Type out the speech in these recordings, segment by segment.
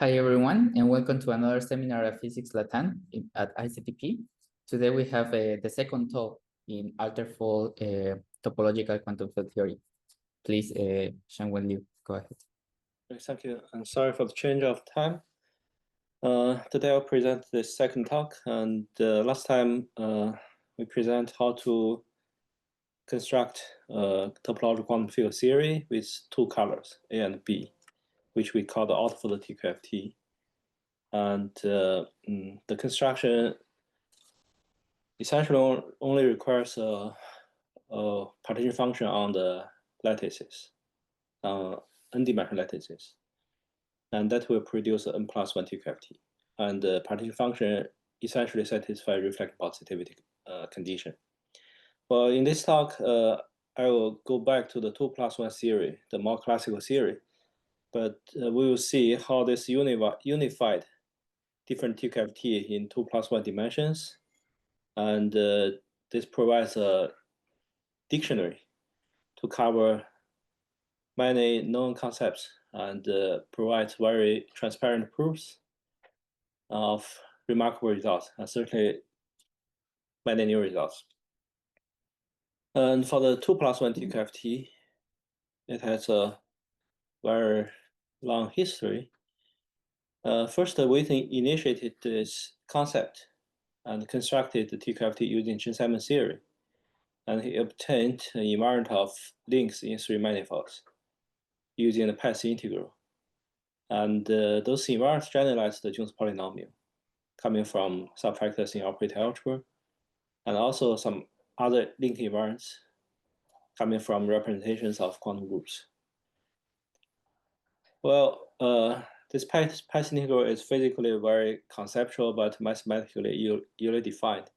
Hi everyone, and welcome to another seminar of Physics Latam at ICTP. Today we have the second talk in Alterfold topological quantum field theory. Please, Zhengwei Liu, go ahead. Thank you. I'm sorry for the change of time. Today I'll present the second talk, and last time we present how to construct a topological quantum field theory with two colors, A and B, which we call the Alterfold TQFT. And the construction essentially only requires a partition function on the lattices, n-dimensional lattices. And that will produce an n+1 TQFT. And the partition function essentially satisfies reflective positivity condition. Well, in this talk, I will go back to the 2+1 theory, the more classical theory. But we will see how this unified different TQFT in 2+1 dimensions. And this provides a dictionary to cover many known concepts and provides very transparent proofs of remarkable results, and certainly many new results. And for the 2+1 TQFT, it has a very long history. First, Witten initiated this concept and constructed the TQFT using Chen-Simon theory. And he obtained an invariant of links in three manifolds using the path integral. And those invariants generalize the Jones polynomial coming from subfactors in operator algebra, and also some other link invariants coming from representations of quantum groups. Well, this path integral is physically very conceptual, but mathematically ill defined.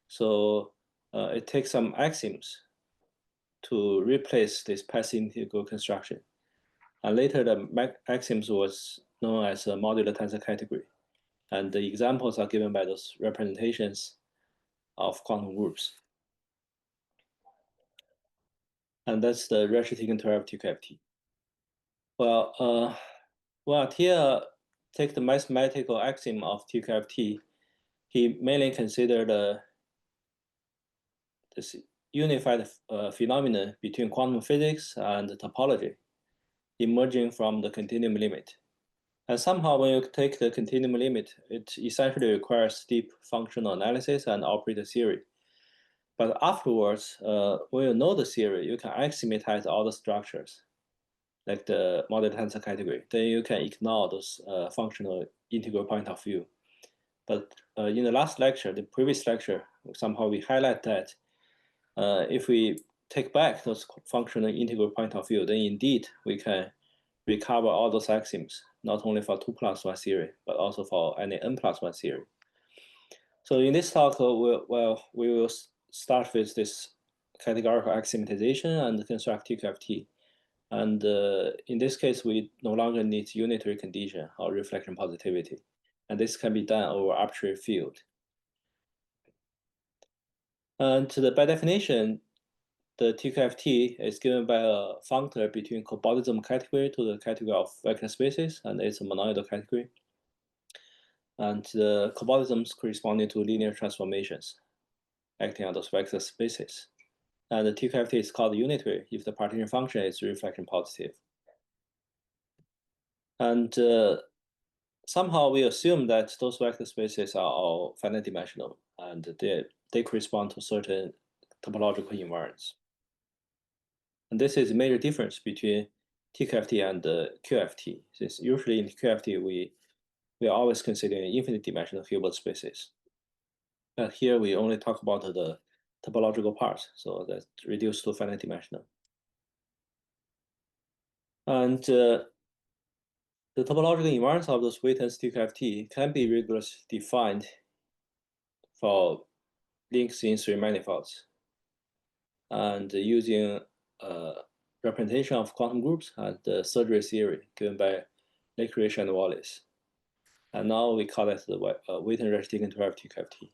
So it takes some axioms to replace this path integral construction. And later, the axioms was known as a modular tensor category. And the examples are given by those representations of quantum groups. And that's the Rashid-Higginson TQFT. Well, here take the mathematical axiom of TQFT. He mainly considered this unified phenomenon between quantum physics and topology emerging from the continuum limit. And somehow when you take the continuum limit, it essentially requires deep functional analysis and operator theory. But afterwards, when you know the theory, you can axiomatize all the structures, like the modular tensor category. Then you can ignore those functional integral point of view. But in the last lecture, the previous lecture, somehow we highlight that if we take back those functional integral point of view, then indeed we can recover all those axioms, not only for 2+1 theory, but also for any n+1 theory. So in this talk, we will start with this categorical axiomatization and construct TQFT. And in this case, we no longer need unitary condition or reflection positivity. And this can be done over arbitrary field. And by definition, the TQFT is given by a functor between cobordism category to the category of vector spaces, and it's a monoidal category. And the cobordisms corresponding to linear transformations acting on those vector spaces. And the TQFT is called unitary if the partition function is reflection positive. And somehow we assume that those vector spaces are all finite dimensional, and they correspond to certain topological invariants. And this is a major difference between TQFT and QFT, since usually in QFT we are always considering infinite dimensional Hilbert spaces. But here we only talk about the topological parts, so that's reduced to finite dimensional. And the topological invariants of those Witten's TQFT can be rigorously defined for links in three manifolds. And using representation of quantum groups and the surgery theory given by Leclerc and Wallace. And now we call it the Witten-Rashid-Higginson TQFT.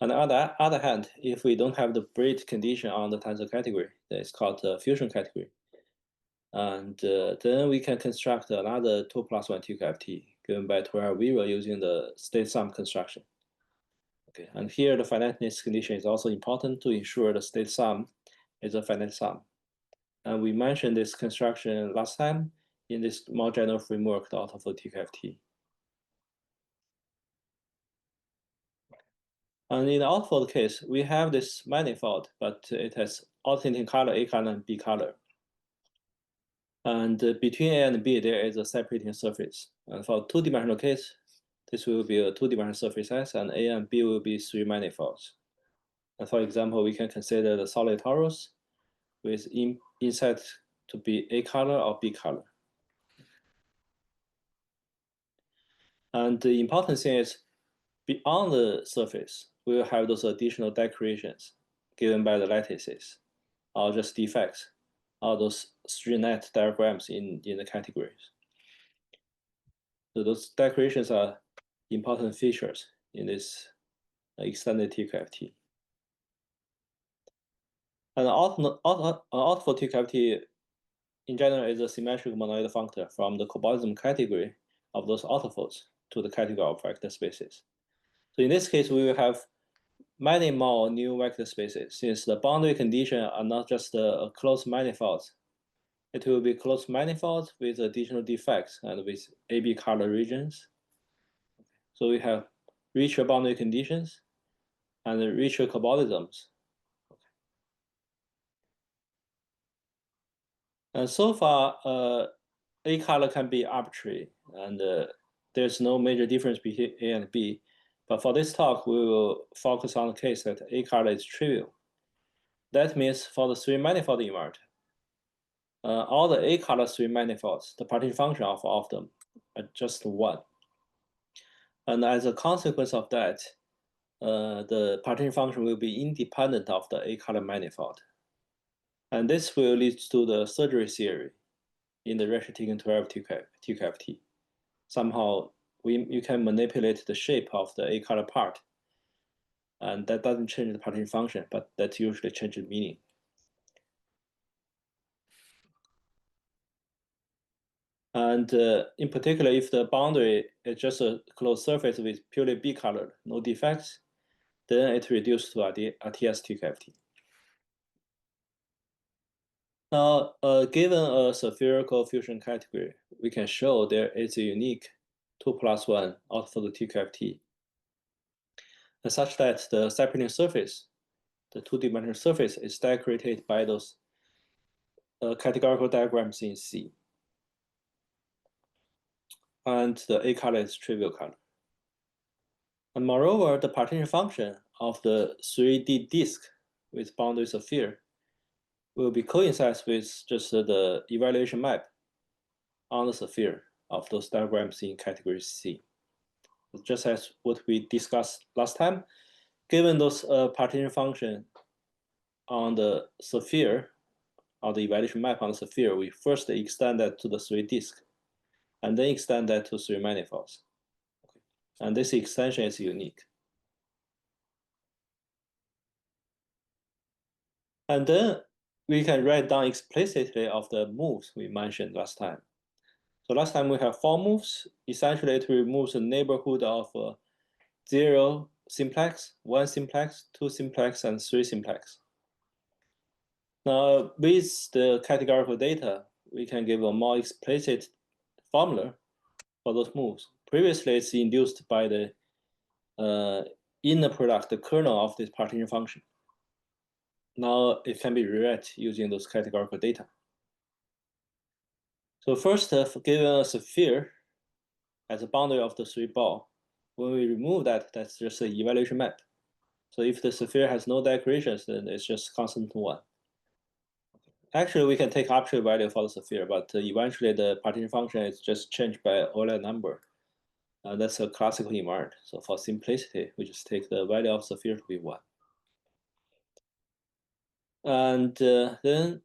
On the other hand, if we don't have the braid condition on the tensor category, then it's called the fusion category. And then we can construct another 2+1 TQFT given by 12 using the state sum construction. Okay, and here the finiteness condition is also important to ensure the state sum is a finite sum. And we mentioned this construction last time in this more general framework, the Alterfold TQFT. And in the Alterfold case, we have this manifold, but it has alternating color, A color and B color. And between A and B, there is a separating surface. And for two-dimensional case, this will be a two-dimensional surface S, and A and B will be three manifolds. And for example, we can consider the solid torus with inside to be A color or B color. And the important thing is, beyond the surface, we will have those additional decorations given by the lattices, or just defects, or those three net diagrams in the categories. So those decorations are important features in this extended TQFT. And Alterfold TQFT in general is a symmetric monoid functor from the cobordism category of those Alterfolds to the category of vector spaces. So in this case, we will have many more new vector spaces, since the boundary conditions are not just a closed manifold. It will be closed manifold with additional defects and with AB color regions. So we have richer boundary conditions and richer cobordisms. And so far, A color can be arbitrary, and there's no major difference between A and B. But for this talk, we will focus on the case that A color is trivial. That means for the three manifold invert, all the A color three manifolds, the partition function of all of them are just one. And as a consequence of that, the partition function will be independent of the A color manifold. And this will lead to the surgery theory in the Reshe-Taken 12 TQFT. Somehow, you can manipulate the shape of the A color part, and that doesn't change the partition function, but that usually changes meaning. And in particular, if the boundary is just a closed surface with purely B colored, no defects, then it reduces to RTS TQFT. Now, given a spherical fusion category, we can show there is a unique 2+1 Alterfold TQFT, and such that the separating surface, the two-dimensional surface, is decorated by those categorical diagrams in C. And the A color is trivial color. And moreover, the partition function of the 3D disk with boundary sphere will be coincides with just the evaluation map on the sphere of those diagrams in category C. Just as what we discussed last time, given those partition function on the sphere, or the evaluation map on the sphere, we first extend that to the 3 disk, and then extend that to 3 manifolds. Okay. And this extension is unique. And then we can write down explicitly of the moves we mentioned last time. So last time we have 4 moves. Essentially, it removes the neighborhood of 0 simplex, 1 simplex, 2 simplex, and 3 simplex. Now, with the categorical data, we can give a more explicit formula for those moves. Previously, it's induced by the inner product, the kernel of this partition function. Now it can be rewritten using those categorical data. So first, given a sphere as a boundary of the 3 ball, when we remove that, that's just an evaluation map. So if the sphere has no decorations, then it's just constant 1. Actually, we can take arbitrary value for the sphere, but eventually the partition function is just changed by Euler number. That's a classical invert. So for simplicity, we just take the value of the sphere to be 1. And then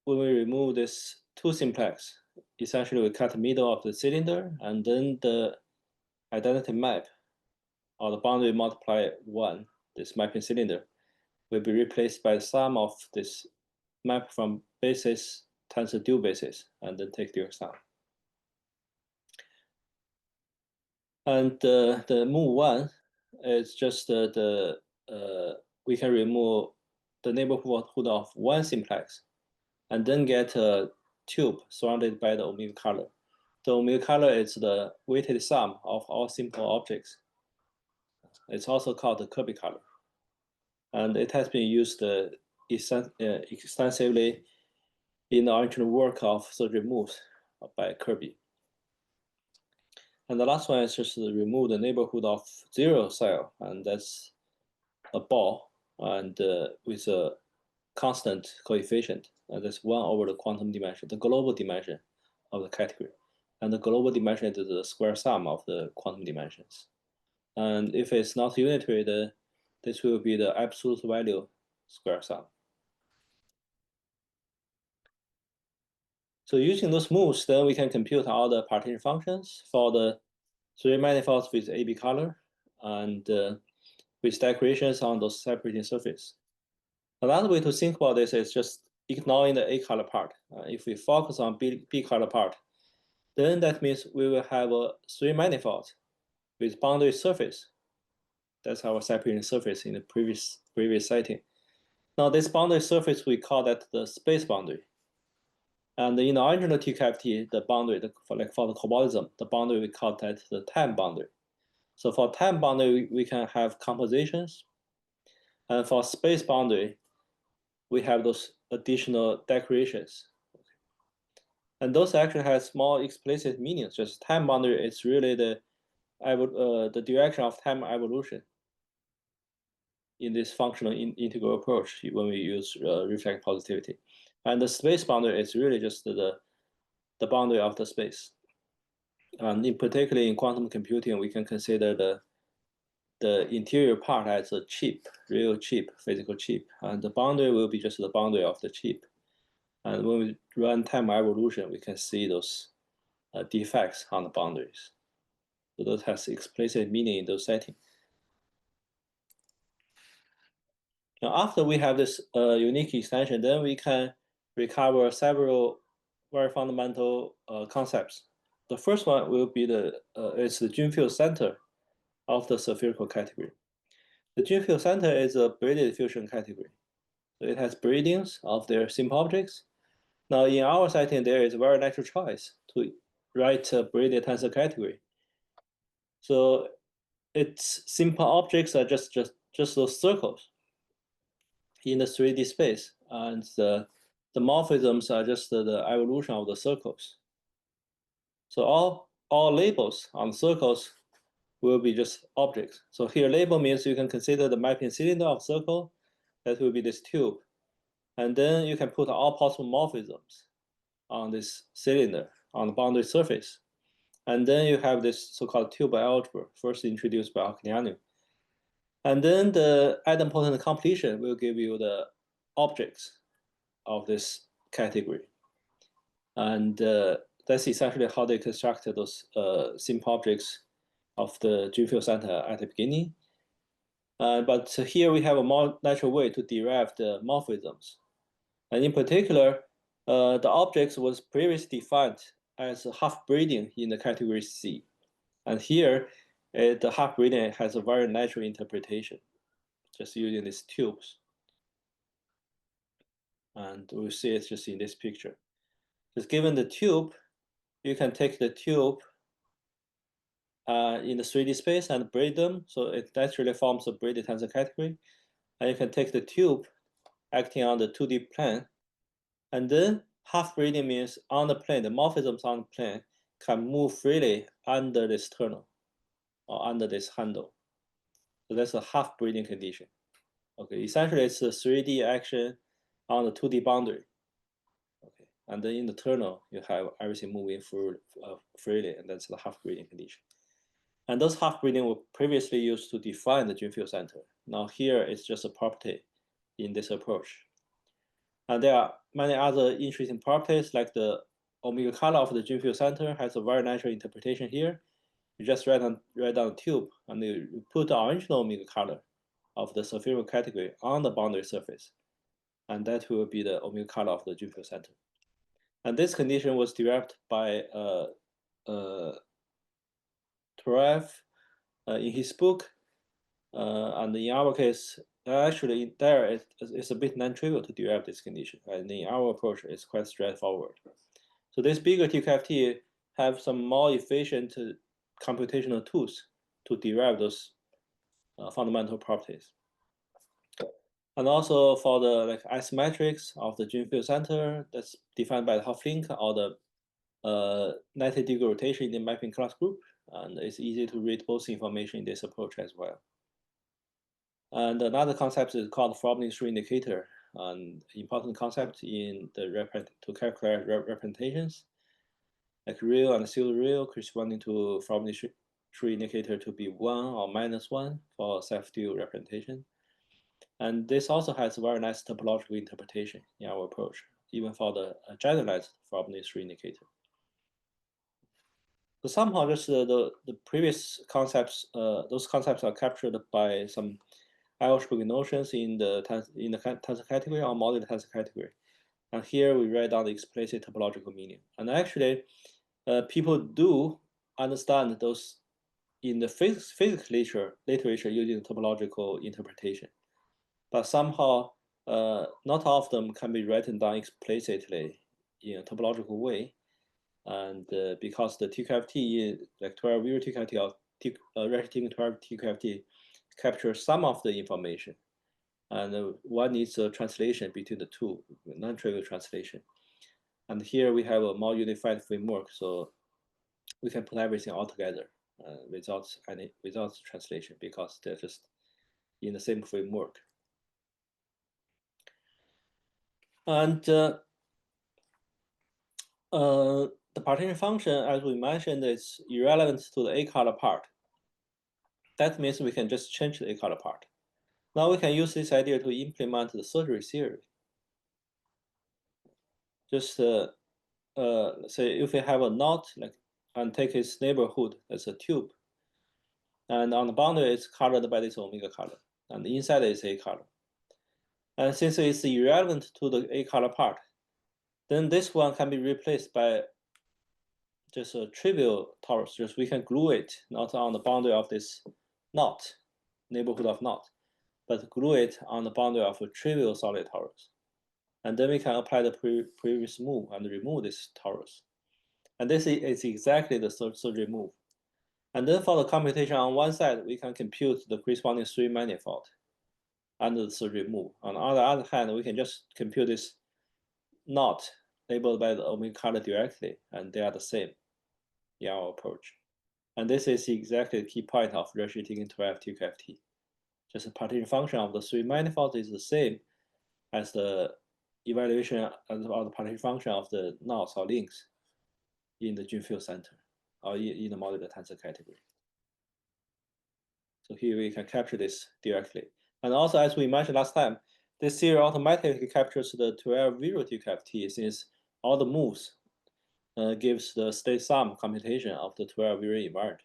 when we remove this 2 simplex, essentially we cut the middle of the cylinder, and then the identity map, or the boundary multiply 1, this mapping cylinder, will be replaced by the sum of this map from basis times the dual basis, and then take dual sum. And the move one is just we can remove the neighborhood of one simplex, and then get a tube surrounded by the omega color. The omega color is the weighted sum of all simple objects. It's also called the Kirby color, and it has been used extensively in the original work of surgery moves by Kirby. And the last one is just to remove the neighborhood of zero cell, and that's a ball, and with a constant coefficient, and that's 1 over the quantum dimension, the global dimension of the category. And the global dimension is the square sum of the quantum dimensions. And if it's not unitary, this will be the absolute value square sum. So using those moves, then we can compute all the partition functions for the 3 manifolds with AB color and with decorations on those separating surfaces. Another way to think about this is just ignoring the A color part. If we focus on B color part, then that means we will have a 3 manifolds with boundary surface. That's our separating surface in the previous setting. Now this boundary surface, we call that the space boundary. And in the original TQFT, the boundary, for the cobordism, the boundary we call that the time boundary. So for time boundary, we can have compositions. And for space boundary, we have those additional decorations. And those actually have small explicit meanings. Just time boundary is really the direction of time evolution in this functional integral approach when we use reflex positivity. And the space boundary is really just the boundary of the space. And in particularly in quantum computing, we can consider the interior part as a chip, real chip, physical chip. And the boundary will be just the boundary of the chip. And when we run time evolution, we can see those defects on the boundaries. So those has explicit meaning in those settings. Now, after we have this unique extension, then we can recover several very fundamental concepts. The first one will be it's the Dune field center of the spherical category. The Dune field center is a braided fusion category. So it has braidings of their simple objects. Now, in our setting, there is a very natural choice to write a braided tensor category. So its simple objects are just those circles in the 3D space, and the morphisms are just the evolution of the circles. So all labels on circles will be just objects. So here label means you can consider the mapping cylinder of circle, that will be this tube. And then you can put all possible morphisms on this cylinder on the boundary surface. And then you have this so-called tube algebra, first introduced by Occhiani. And then the idempotent completion will give you the objects of this category. And that's essentially how they constructed those simple objects of the Dune field center at the beginning. But here we have a more natural way to derive the morphisms. And in particular, the objects was previously defined as a half braiding in the category C. And here, the half braiding has a very natural interpretation, just using these tubes. And we'll see it just in this picture. Just given the tube, you can take the tube in the 3D space and braid them. So it naturally forms a braided tensor category. And you can take the tube acting on the 2D plane. And then half braiding means on the plane, the morphisms on the plane can move freely under this tunnel or under this handle. So that's a half braiding condition. Okay, essentially it's a 3D action on the 2D boundary. Okay, and then in the tunnel, you have everything moving freely, and that's the half braiding condition. And those half braiding were previously used to define the Dune field center. Now here it's just a property in this approach. And there are many other interesting properties, like the omega color of the Dune field center has a very natural interpretation here. You just write down the tube, and you put the original omega color of the spherical category on the boundary surface. And that will be the omega color of the Dune field center. And this condition was derived by 12 in his book, and in our case, actually there it's a bit non-trivial to derive this condition, and in our approach, it's quite straightforward. So this bigger TQFT have some more efficient computational tools to derive those fundamental properties. And also for the isometrics of the gene field center, that's defined by the half link or the 90-degree rotation in the mapping class group, and it's easy to read both information in this approach as well. And another concept is called Frobenius indicator, an important concept in the to calculate representations, like real and pseudo real corresponding to Frobenius indicator to be 1 or -1 for self-dual representation. And this also has a very nice topological interpretation in our approach, even for the generalized Frobenius indicator. So somehow just the previous concepts, those concepts are captured by some algebraic notions in the tensor category or modular tensor category. And here we write down the explicit topological meaning. And actually, people do understand those in the physics literature using topological interpretation. But somehow, not all of them can be written down explicitly in a topological way. And because the TQFT, like 12-0 TQFT or Rashid 12 TQFT, captures some of the information. And one needs a translation between the two, non-trivial translation. And here we have a more unified framework, so we can put everything all together without translation, because they're just in the same framework. And the partition function, as we mentioned, is irrelevant to the A color part. That means we can just change the A color part. Now we can use this idea to implement the surgery theory. Just say if we have a knot, and take its neighborhood as a tube, and on the boundary it's colored by this omega color, and the inside is A color. And since it's irrelevant to the A color part, then this one can be replaced by just a trivial torus. Just we can glue it not on the boundary of this knot, neighborhood of knot, but glue it on the boundary of a trivial solid torus. And then we can apply the previous move and remove this torus. And this is exactly the surgery move. And then for the computation on one side, we can compute the corresponding 3 manifold under the surgery move. On the other hand, we can just compute this knot labeled by the omega color directly, and they are the same in our approach. And this is exactly the key point of Rashid 12 TQFT. Just the partition function of the 3 manifolds is the same as the evaluation of the partition function of the knots or links in the gene field center or in the modular tensor category. So here we can capture this directly. And also, as we mentioned last time, this theory automatically captures the 12-0 TQFT, since all the moves gives the state sum computation of the 12-0 invariant.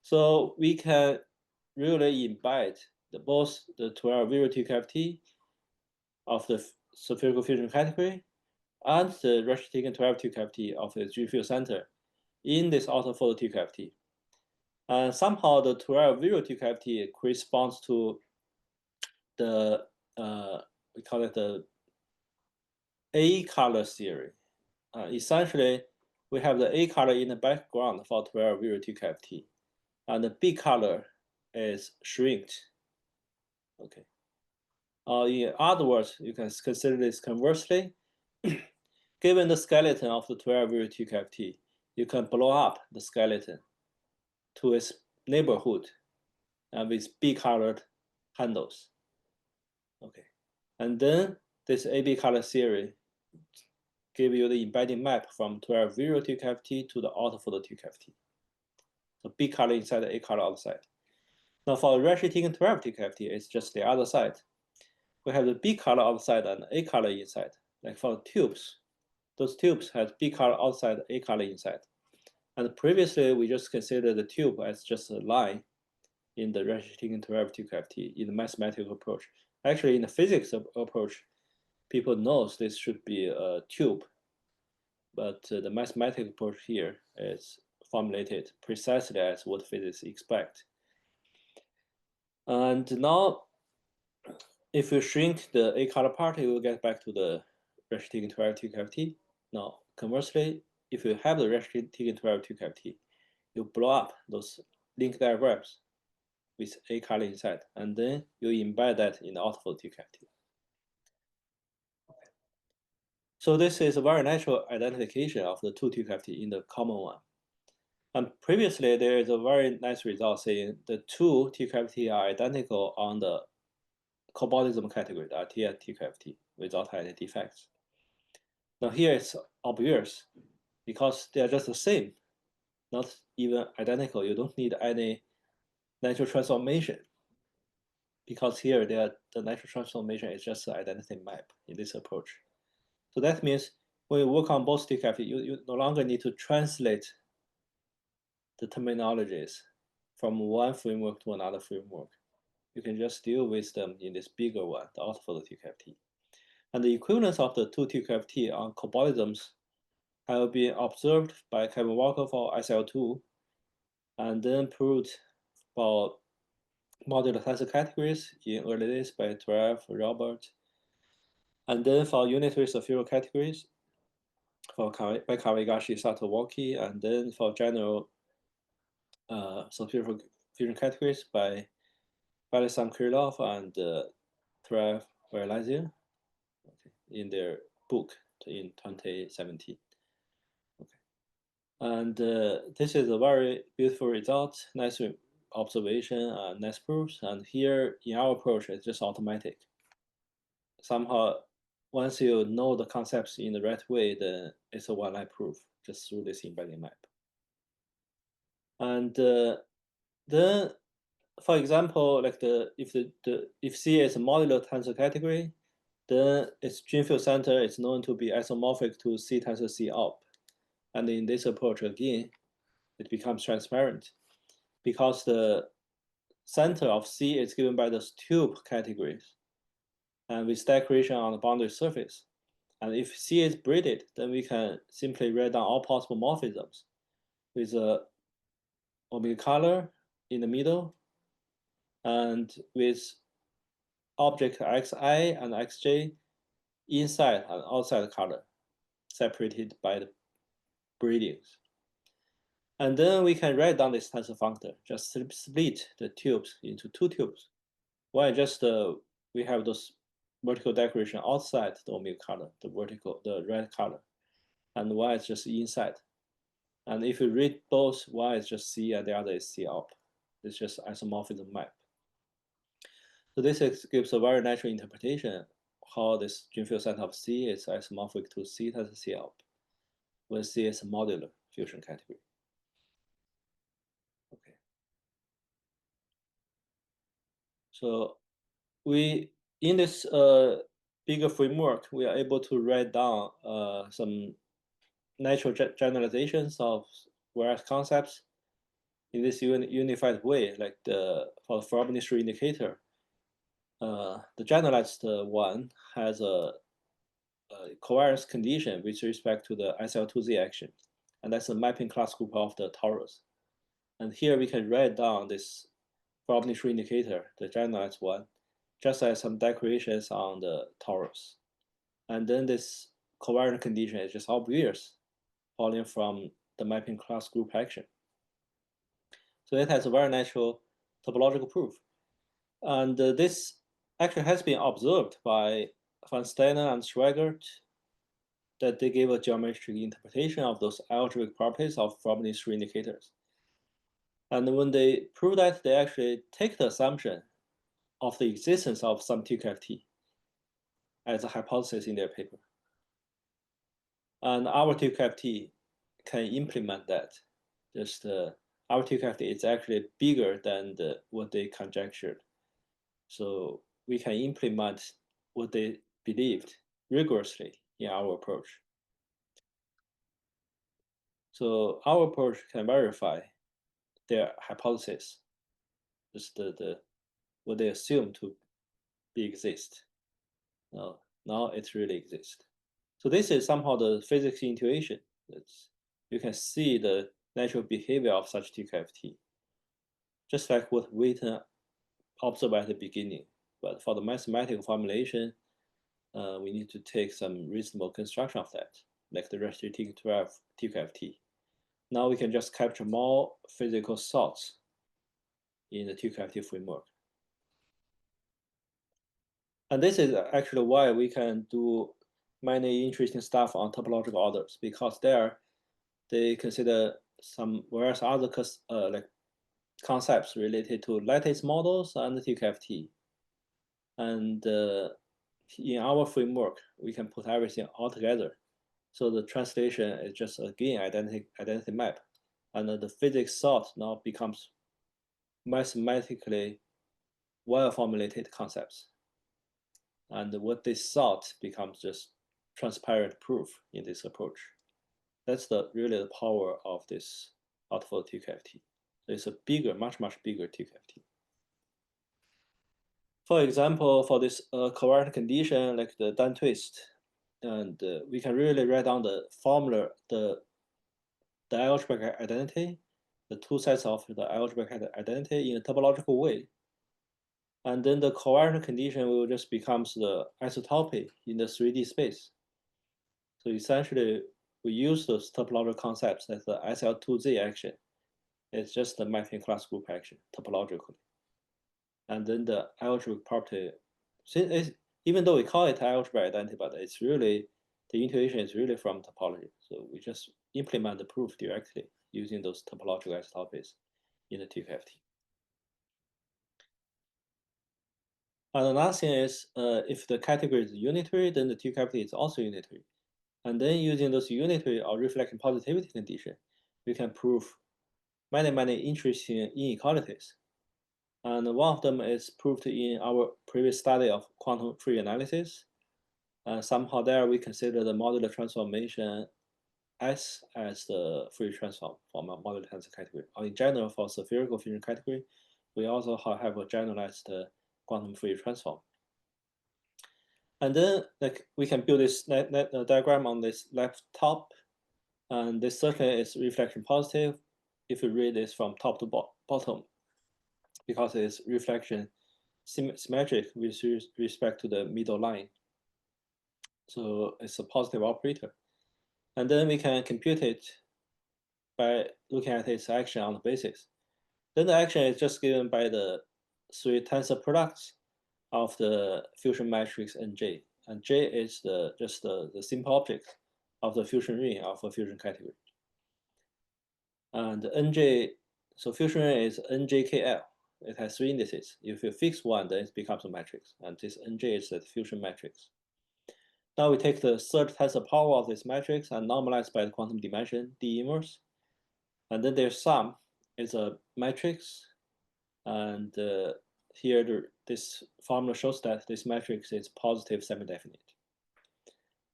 So we can really embed both the 12-0 TQFT of the spherical fusion category and the Rashid 12 TQFT of the gene field center in this Alterfold TQFT. And somehow the 12-0 TQFT corresponds to the we call it the A color theory. Essentially, we have the A color in the background for 12-0 TQFT, and the B color is shrinked. Okay. In other words, you can consider this conversely. Given the skeleton of the 12-0 TQFT, you can blow up the skeleton to its neighborhood with B-colored handles. Okay, and then this AB color theory give you the embedding map from 12-0 TQFT to the Alterfold TQFT. So B color inside, A color outside. Now for Rashid 12 TQFT, it's just the other side. We have the B color outside and A color inside. Like for tubes, those tubes had B color outside, A color inside. And previously, we just considered the tube as just a line in the Rashid 12 TQFT in the mathematical approach. Actually, in the physics approach, people know this should be a tube. But the mathematical approach here is formulated precisely as what physicists expect. And now, if you shrink the A color part, you will get back to the restricting 12 T cavity. Now, conversely, if you have the restricting 12 T cavity, you blow up those link diagrams with A color inside, and then you embed that in the Alterfold T cavity. Okay. So this is a very natural identification of the two T cavity in the common one. And previously, there is a very nice result saying the two T cavity are identical on the cobordism category, the RTL T cavity, without any defects. Now here it's obvious because they are just the same, not even identical. You don't need any natural transformation because here the natural transformation is just an identity map in this approach. So that means when you work on both T cavity, you no longer need to translate the terminologies from one framework to another framework. You can just deal with them in this bigger one, the Alterfold T cavity. And the equivalence of the two T cavity on cobordisms have been observed by Kevin Walker for SL2 and then proved for modular tensor categories in early days by Trev, Robert, and then for unitary Shapiro categories by Kawegashi, Satowoki, and then for general Shapiro fusion categories by Balisam Krylov and Trev Verlazier in their book in 2017. Okay. And this is a very beautiful result, nice observation, and nice proofs. And here in our approach, it's just automatic. Somehow, once you know the concepts in the right way, then it's a one-line proof just through this embedding map. And then, for example, like if C is a modular tensor category, then its gene field center is known to be isomorphic to C tensor C op. And in this approach, again, it becomes transparent because the center of C is given by those tube categories and with decoration on the boundary surface. And if C is braided, then we can simply write down all possible morphisms with a omega color in the middle and with object xi and xj inside and outside the color, separated by the braidings. And then we can write down this tensor functor, just split the tubes into two tubes. One just we have those vertical decoration outside the omega color, the red color, and one is just inside. And if you read both, one is just C and the other is C op. It's just isomorphism map. So this gives a very natural interpretation how this gene field center of C is isomorphic to C tensor C op, when C is a modular fusion category. Okay. So we in this bigger framework, we are able to write down some natural generalizations of various concepts in this unified way, like for the Frobenius indicator. The generalized one has a covariance condition with respect to the SL2Z action, and that's the mapping class group of the torus. And here we can write down this Frobenius indicator, the generalized one, just as some decorations on the torus. And then this covariant condition is just obvious falling from the mapping class group action. So it has a very natural topological proof. And this actually has been observed by Van Steiner and Schweigert, that they gave a geometric interpretation of those algebraic properties of Frobenius indicators. And when they prove that, they actually take the assumption of the existence of some TQFT as a hypothesis in their paper. And our TQFT can implement that. Just our TQFT is actually bigger than what they conjectured. So we can implement what they believed rigorously in our approach. So our approach can verify their hypothesis, just what they assume to be exist. Now it really exists. So this is somehow the physics intuition. You can see the natural behavior of such TQFT, just like what Wheaton observed at the beginning. But for the mathematical formulation, we need to take some reasonable construction of that, like the restricted TQFT. Now we can just capture more physical thoughts in the TQFT framework. And this is actually why we can do many interesting stuff on topological orders, because there they consider some various other like concepts related to lattice models and TQFT. And in our framework, we can put everything all together. So the translation is just again identity map, and the physics thought now becomes mathematically well-formulated concepts. And what they thought becomes just transparent proof in this approach. That's really the power of this Alterfold TQFT. It's a bigger, much bigger TQFT. For example, for this covariant condition, like the Dan twist, and we can really write down the formula, the algebraic identity, the two sets of the algebraic identity in a topological way. And then the covariant condition will just becomes the isotopy in the 3D space. So essentially, we use those topological concepts as the SL2Z action. It's just the mapping class group action topologically. And then the algebraic property, even though we call it algebraic identity, but it's really, the intuition is really from topology. So we just implement the proof directly using those topological isotopies in the TQFT. And another thing is, if the category is unitary, then the TQFT is also unitary. And then using those unitary or reflecting positivity condition, we can prove many interesting inequalities. And one of them is proved in our previous study of quantum free analysis. And somehow there we consider the modular transformation S as the free transform from a modular tensor category. Or in general, for spherical fusion category, we also have a generalized quantum free transform. And then like we can build this diagram on this left top, and this certainly is reflection positive if you read this from top to bottom, because it's reflection symmetric with respect to the middle line. So it's a positive operator. And then we can compute it by looking at its action on the basis. Then the action is just given by the three tensor products of the fusion matrix Nj. And J is just the simple object of the fusion ring of a fusion category. And Nj, so fusion ring is NJKL. It has three indices. If you fix one, then it becomes a matrix. And this Nj is the fusion matrix. Now we take the third tensor power of this matrix and normalize by the quantum dimension D inverse. And then their sum is a matrix. And here this formula shows that this matrix is positive semi-definite.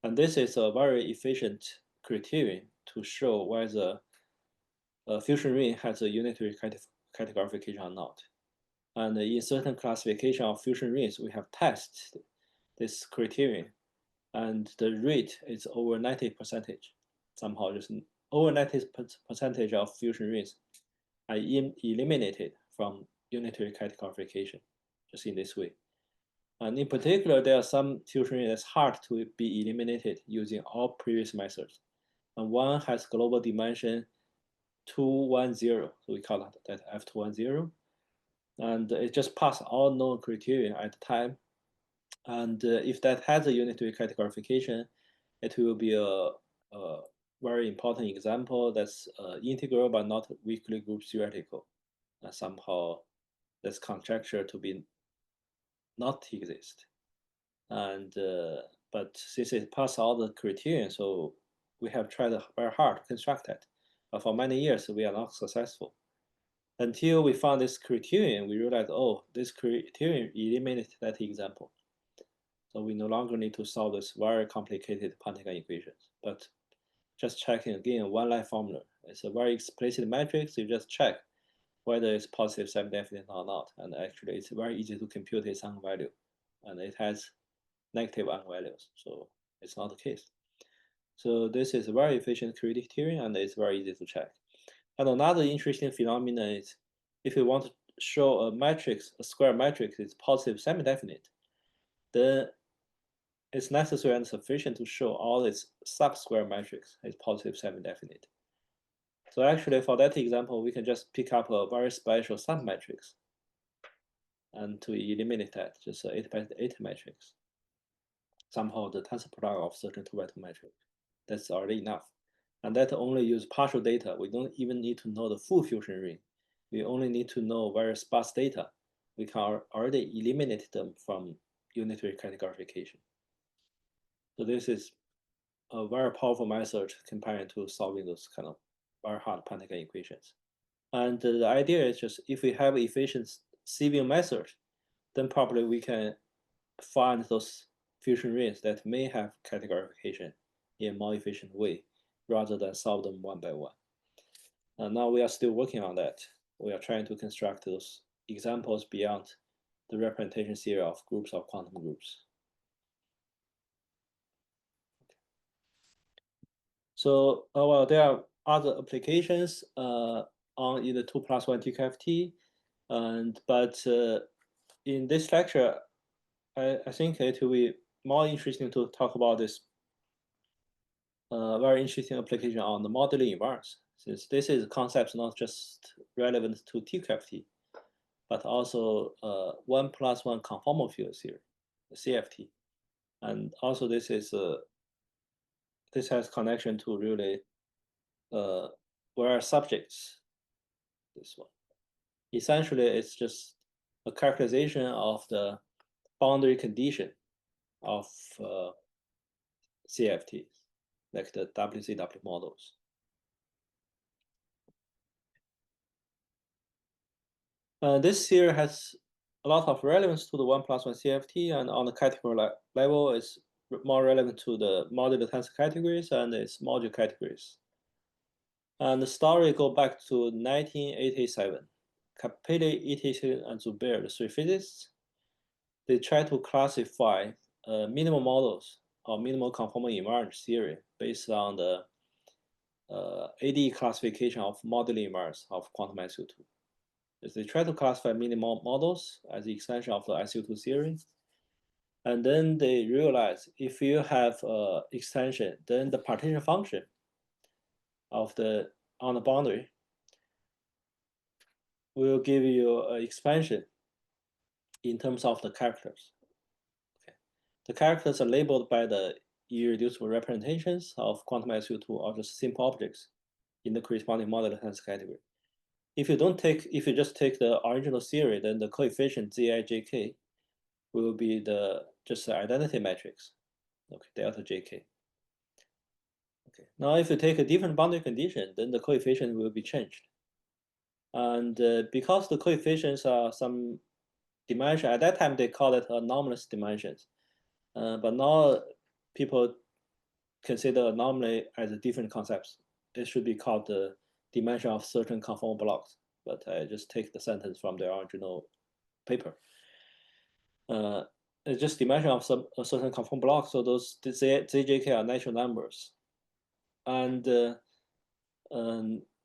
And this is a very efficient criterion to show whether a fusion ring has a unitary categorification or not. And in certain classification of fusion rings, we have tested this criterion, and the rate is over 90%. Somehow, just over 90% of fusion rings are eliminated from unitary categorification, just in this way. And in particular, there are some fusion rings that's hard to be eliminated using all previous methods. And one has global dimension 210, so we call that F210. And it just passed all known criteria at the time. And if that has a unitary categorification, it will be a very important example that's integral but not weakly group theoretical. Somehow that's conjecture to be not exist. And but since it passed all the criteria, so we have tried very hard to construct that. But for many years, we are not successful. Until we found this criterion, we realized, oh, this criterion eliminated that example. So we no longer need to solve this very complicated Pantagruel equations, but just checking again one line formula. It's a very explicit matrix. You just check whether it's positive semi-definite or not. And actually, it's very easy to compute its eigenvalue. And it has negative eigenvalues, so it's not the case. So this is a very efficient criterion, and it's very easy to check. And another interesting phenomenon is if you want to show a matrix, a square matrix is positive semi-definite, then it's necessary and sufficient to show all its sub-square matrix is positive semi-definite. So actually, for that example, we can just pick up a very special sub-matrix and to eliminate that, just an 8x8 matrix. Somehow the tensor product of certain two-vector matrix. That's already enough. And that only use partial data. We don't even need to know the full fusion ring. We only need to know very sparse data. We can already eliminate them from unitary categorification. So this is a very powerful method compared to solving those kind of very hard Panther equations. And the idea is just if we have efficient sieving method, then probably we can find those fusion rings that may have categorification in a more efficient way rather than solve them one by one. And now we are still working on that. We are trying to construct those examples beyond the representation theory of groups of quantum groups. So well, there are other applications on in the 2+1 TQFT, but in this lecture, I think it will be more interesting to talk about this very interesting application on the modeling environments, since this is concepts not just relevant to TQFT, but also 1+1 conformal field theory, CFT, and also this has connection to really where subjects. This one, essentially, it's just a characterization of the boundary condition of CFTs, like the WCW models. This theory has a lot of relevance to the 1+1 CFT, and on the category level, it's more relevant to the modular tensor categories and its module categories. And the story go back to 1987. Capelli, Itich, and Zubair, the three physicists, they try to classify minimal models or minimal conformal environment theory based on the AD classification of modeling environments of quantum SU2. They try to classify minimal models as the extension of the SU2 theory. And then they realize if you have extension, then the partition function of on the boundary will give you an expansion in terms of the characters. Okay. The characters are labeled by the irreducible representations of quantum SU2 or just simple objects in the corresponding modular tensor category. If you just take the original theory, then the coefficient ZIJK will be just the identity matrix, okay, delta JK. Okay. Now, if you take a different boundary condition, then the coefficient will be changed. And because the coefficients are some dimension, at that time they call it anomalous dimensions. But now people consider anomaly as a different concepts. It should be called the dimension of certain conformal blocks. But I just take the sentence from the original paper. It's just dimension of a certain conformal block. So those ZJK are natural numbers. And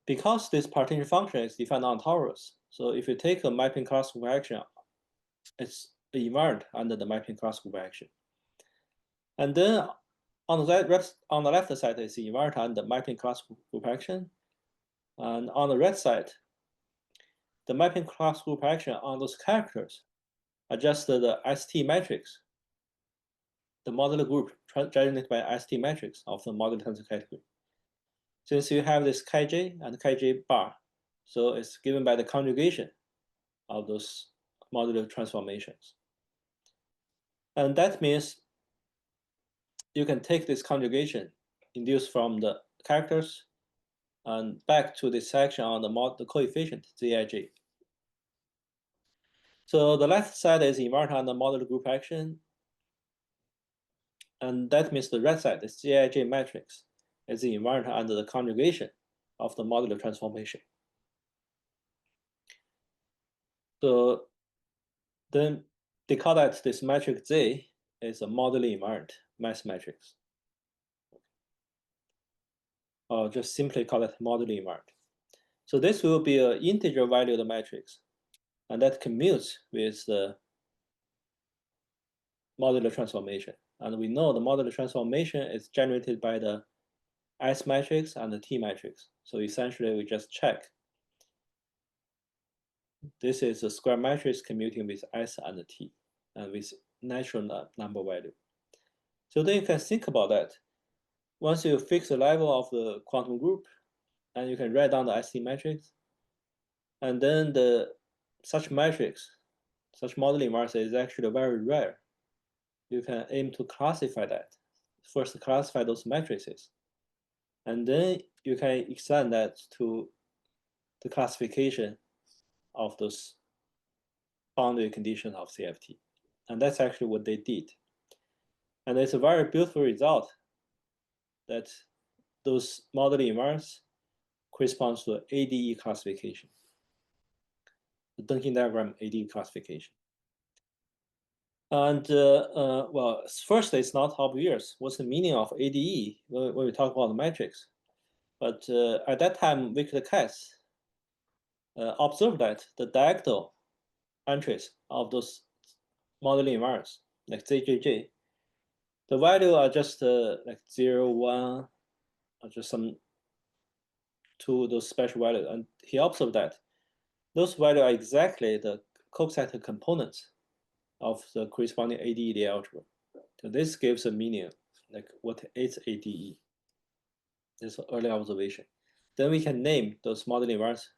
because this partition function is defined on torus, so if you take a mapping class group action, it's invariant under the mapping class group action. And then on the left side is invariant under mapping class group action. And on the right side, the mapping class group action on those characters are just the ST matrix, the modular group generated by ST matrix of the modular tensor category. Since you have this Kj and Kj bar, so it's given by the conjugation of those modular transformations. And that means you can take this conjugation induced from the characters and back to this section on the coefficient Zij. So the left side is invariant on the modular group action. And that means the right side, the Zij matrix, is invariant under the conjugation of the modular transformation. So then they call that this matrix Z is a modular invariant mass matrix. Or just simply call it modular invariant. So this will be an integer valued matrix, and that commutes with the modular transformation. And we know the modular transformation is generated by the S matrix and the T matrix. So essentially, we just check. This is a square matrix commuting with S and T, and with natural number value. So then you can think about that. Once you fix the level of the quantum group, and you can write down the ST matrix, and then such matrix, such modeling inverse is actually very rare. You can aim to classify that. First, classify those matrices, and then you can extend that to the classification of those boundary conditions of CFT. And that's actually what they did. And it's a very beautiful result that those modeling inverse corresponds to ADE classification, the Dunking diagram ADE classification. And well, first, it's not obvious what's the meaning of ADE when we talk about the matrix. But at that time, Victor Katz observed that the diagonal entries of those modeling inverse, like ZJJ, the value are just like 0, 1, or just some two those special values. And he observed that those values are exactly the coexistent components of the corresponding ADE algebra. So this gives a meaning, like what is ADE. This is early observation. Then we can name those modeling inverse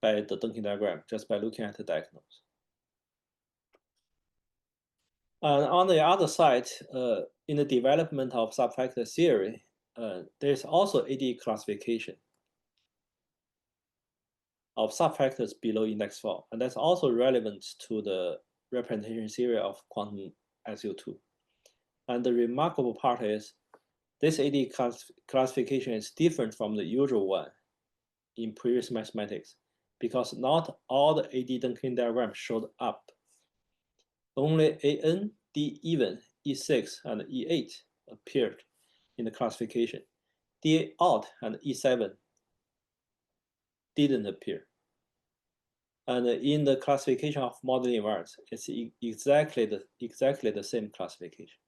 by the Dunking diagram, just by looking at the diagonals. And on the other side, in the development of subfactor theory, there's also ADE classification of subfactors below index 4. And that's also relevant to the representation theory of quantum SU2. And the remarkable part is this ADE classification is different from the usual one in previous mathematics, because not all the AD Dunking diagrams showed up. Only AN, D even, E6, and E8 appeared in the classification. D odd and E7 didn't appear. And in the classification of modeling inverse, it's exactly the same classification.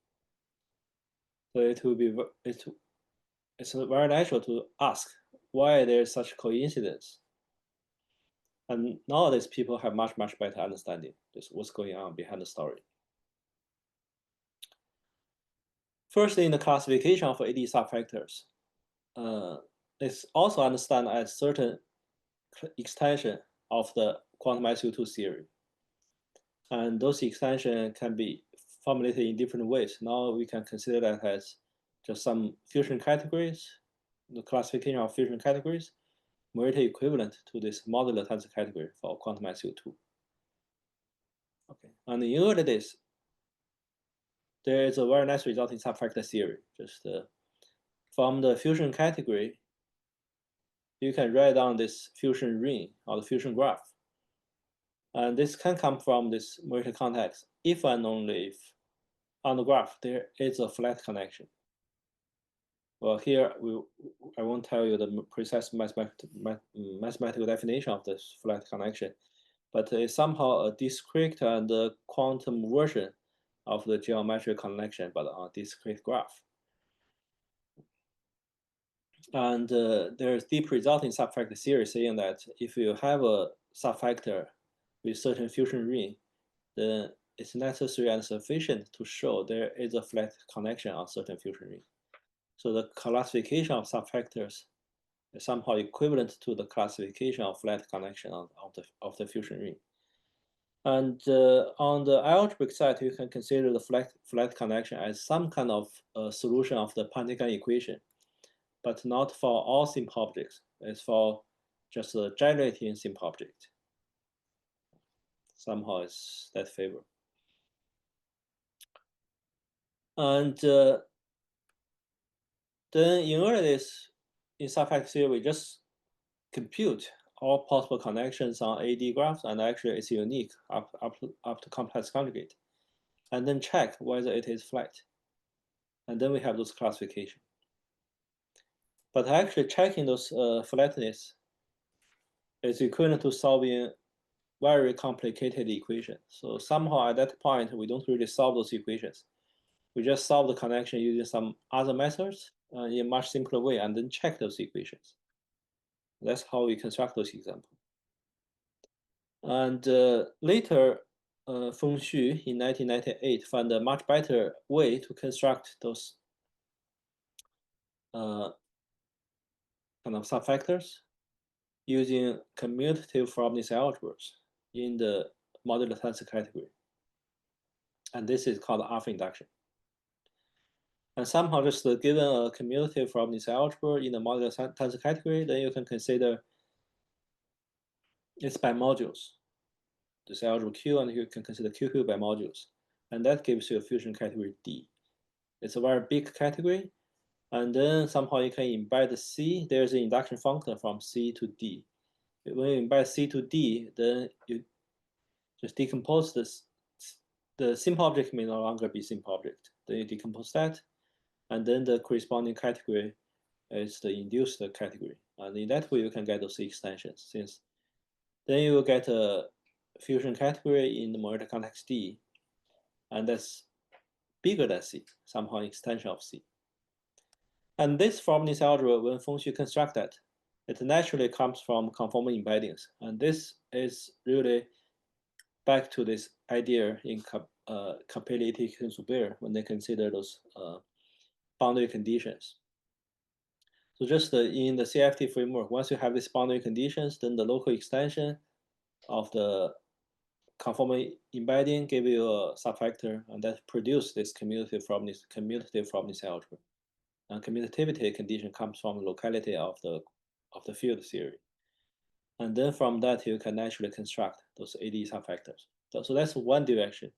So it will be it's very natural to ask why there's such coincidence. And nowadays, people have much better understanding just what's going on behind the story. First, in the classification of AD subfactors, it's also understand as certain extension of the quantum SU2 theory. And those extensions can be formulated in different ways. Now we can consider that as just some fusion categories, the classification of fusion categories, moiety equivalent to this modular tensor category for quantum SU2. Okay, and in order this, there is a very nice result in subfactor theory. Just from the fusion category, you can write down this fusion ring or the fusion graph. And this can come from this moiety context if and only if on the graph there is a flat connection. Well, here I won't tell you the precise mathematical definition of this flat connection, but it's somehow a discrete and a quantum version of the geometric connection, but on a discrete graph. And there's deep result in subfactor theory saying that if you have a subfactor with certain fusion ring, then it's necessary and sufficient to show there is a flat connection on certain fusion ring. So the classification of subfactors is somehow equivalent to the classification of flat connection of the fusion ring. And on the algebraic side, you can consider the flat connection as some kind of solution of the Panthéon equation, but not for all simple objects. It's for just a generating simple object. Somehow it's that favor. And then in order this, in subfactor theory, we just compute all possible connections on AD graphs, and actually it's unique up to complex conjugate, and then check whether it is flat. And then we have those classification. But actually checking those flatness is equivalent to solving very complicated equations. So somehow at that point, we don't really solve those equations. We just solve the connection using some other methods in a much simpler way and then check those equations. That's how we construct those examples. And later, Feng Xu in 1998 found a much better way to construct those kind of subfactors using commutative frobenius algebras in the modular tensor category. And this is called alpha induction. And somehow just given a commutative frobenius algebra in the modular tensor category, then you can consider it's by modules. This algebra Q, and you can consider QQ by modules. And that gives you a fusion category D. It's a very big category. And then somehow you can embed C. There's an induction function from C to D. When you embed C to D, then you just decompose this. The simple object may no longer be simple object. Then you decompose that. And then the corresponding category is the induced category. And in that way, you can get those extensions. Since then you will get a fusion category in the modular context D, and that's bigger than C, somehow an extension of C. And this Frobenius algebra, when Feng Xu construct that, it naturally comes from conformal embeddings. And this is really back to this idea in Capelli and Zubair when they consider those boundary conditions. So just in the CFT framework, once you have these boundary conditions, then the local extension of the conformal embedding give you a subfactor, and that produce this commutative Frobenius algebra. And commutativity condition comes from the locality of the field theory. And then from that, you can naturally construct those AD subfactors. So that's one direction.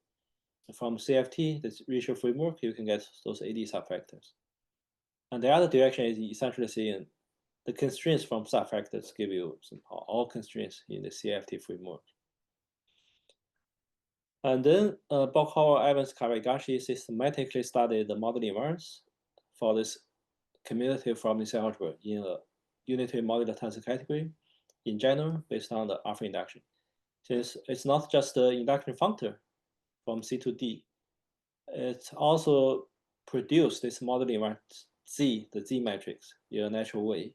From CFT, this ratio framework, you can get those AD subfactors. And the other direction is essentially saying the constraints from subfactors give you all constraints in the CFT framework. And then Bokhauer, Evans, Kawaigashi systematically studied the modeling invariance for this commutative Frobenius algebra in a unitary modular tensor category in general based on the alpha induction. Since it's not just the induction functor from C to D, it also produced this modeling invariance Z, the Z matrix, in a natural way.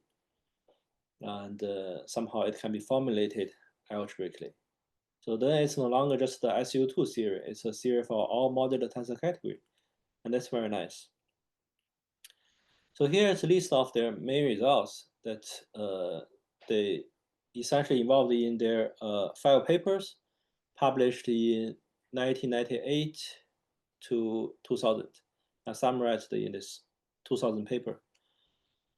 And somehow it can be formulated algebraically. So then it's no longer just the SU2 theory, it's a theory for all modular tensor category. And that's very nice. So here is a list of their main results that they essentially involved in their 5 papers published in 1998 to 2000 and summarized in this 2000 paper.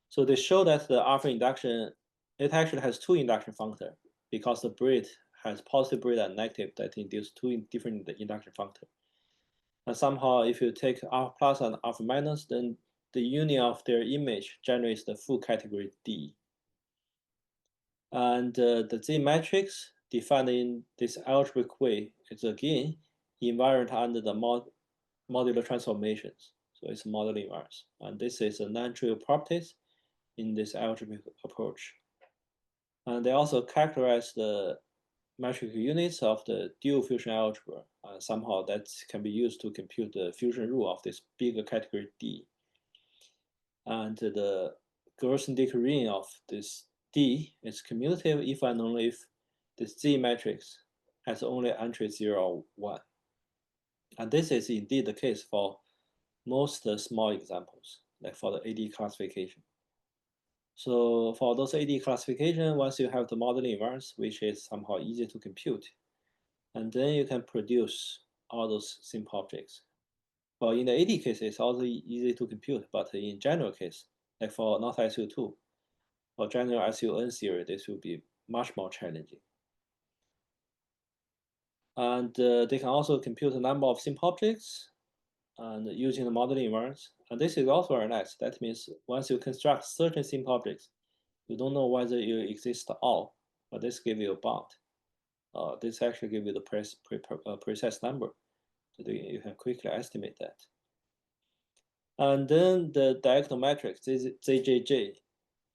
So they show that the alpha induction, it actually has 2 induction functors because the braid has positive braid and negative that induce 2 different induction functors. And somehow if you take alpha plus and alpha minus, then the union of their image generates the full category D. And the Z matrix defined in this algebraic way is again invariant under the modular transformations. So it's modeling invariance. And this is a non-trivial properties in this algebraic approach. And they also characterize the metric units of the dual fusion algebra. Somehow that can be used to compute the fusion rule of this bigger category D. And the Gerson-Dick ring of this D is commutative if and only if this Z matrix has only entry 0 or 1. And this is indeed the case for most small examples, like for the AD classification. So for those AD classification, once you have the modeling invariance, which is somehow easy to compute, and then you can produce all those simple objects. Well, in the AD case, it's also easy to compute, but in general case, like for not SU2, for general SUN theory, this will be much more challenging. And they can also compute a number of simple objects and using the modeling invariance. And this is also very nice. That means once you construct certain simple objects, you don't know whether you exist at all, but this gives you a bound. This actually gives you the precise number, so you can quickly estimate that. And then the diagonal matrix, ZJJ,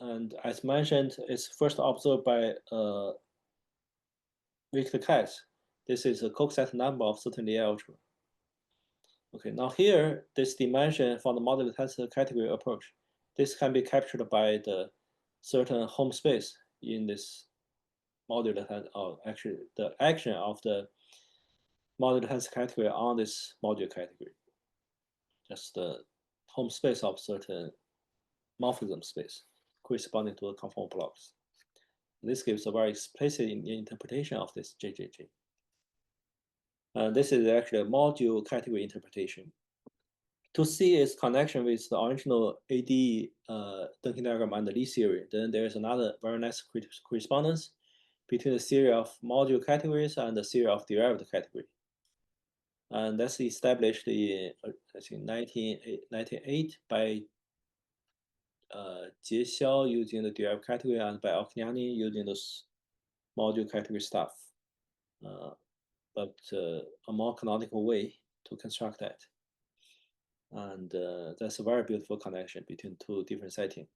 and as mentioned, it's first observed by Victor Cat. This is a coset number of certain Lie algebra. Okay, now here, this dimension from the modular tensor category approach, this can be captured by the certain home space in this modular tensor, or actually the action of the modular tensor category on this module category. Just the home space of certain morphism space corresponding to the conformal blocks. This gives a very explicit interpretation of this JJJ. And this is actually a module category interpretation. To see its connection with the original AD Dunking diagram and the Lie theory, then there's another very nice correspondence between the theory of module categories and the theory of derived category. And that's established in, I think, 1908 by Jie Xiao using the derived category and by Okniani using those module category stuff. But a more canonical way to construct that. And that's a very beautiful connection between two different settings.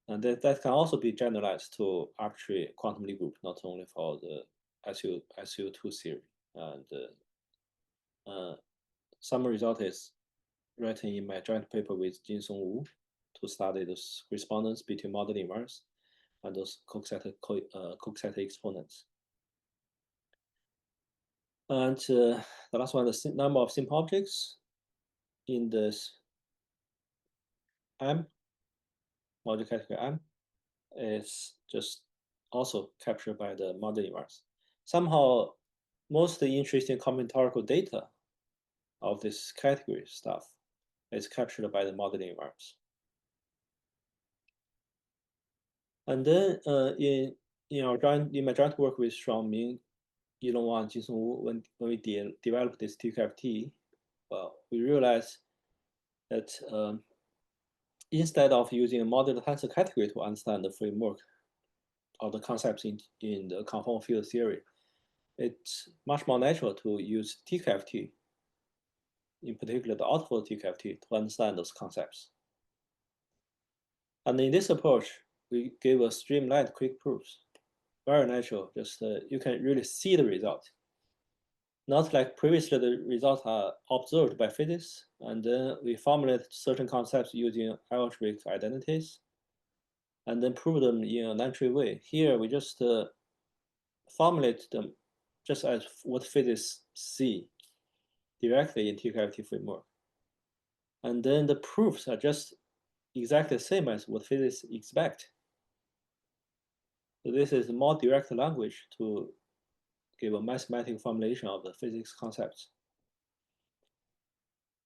And that can also be generalized to arbitrary quantum Lie group, not only for the SU2 theory. And some result is written in my joint paper with Jinsong Wu to study those correspondence between model inverse and those Coxeter exponents. And the last one, the number of simple objects in this M, module category M, is just also captured by the model inverse. Somehow, most interesting combinatorial data of this category stuff is captured by the model inverse. And then in my joint work with Shuangming, Yilong Wang, Jinsong Wu, when we developed this TQFT, well, we realized that instead of using a modular tensor category to understand the framework of the concepts in the conformal field theory, it's much more natural to use TQFT, in particular the Alterfold TQFT, to understand those concepts. And in this approach, we give a streamlined quick proofs. Very natural, just you can really see the result. Not like previously the results are observed by physics, and then we formulate certain concepts using algebraic identities, and then prove them in a non-trivial way. Here we just formulate them just as what physics see directly in TQFT framework. And then the proofs are just exactly the same as what physics expect. So this is more direct language to give a mathematical formulation of the physics concepts.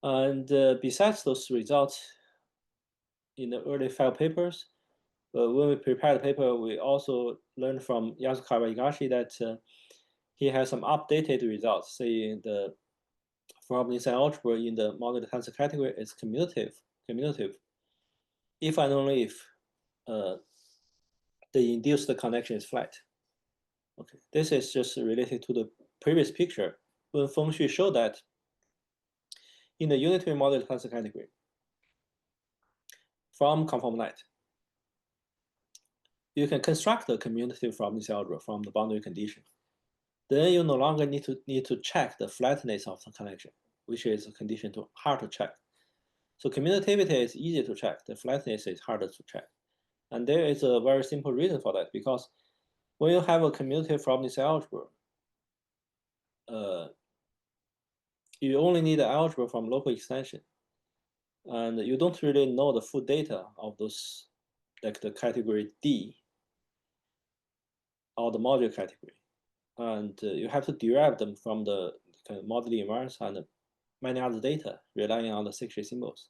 And besides those results in the early 5 papers, when we prepared the paper, we also learned from Yasukawa Higashi that he has some updated results, saying the Frobenius algebra in the modular tensor category is commutative, if and only if the induced connection is flat. Okay, this is just related to the previous picture when Fengshui showed that in the unitary modular tensor category from conformal net, you can construct a commutative Frobenius algebra from the boundary condition. Then you no longer need to check the flatness of the connection, which is a condition hard to check. So commutativity is easy to check. The flatness is harder to check. And there is a very simple reason for that, because when you have a commutative Frobenius algebra, you only need an algebra from local extension. And you don't really know the full data of those, like the category D or the module category. And you have to derive them from the kind of model inverse and many other data relying on the 6J symbols.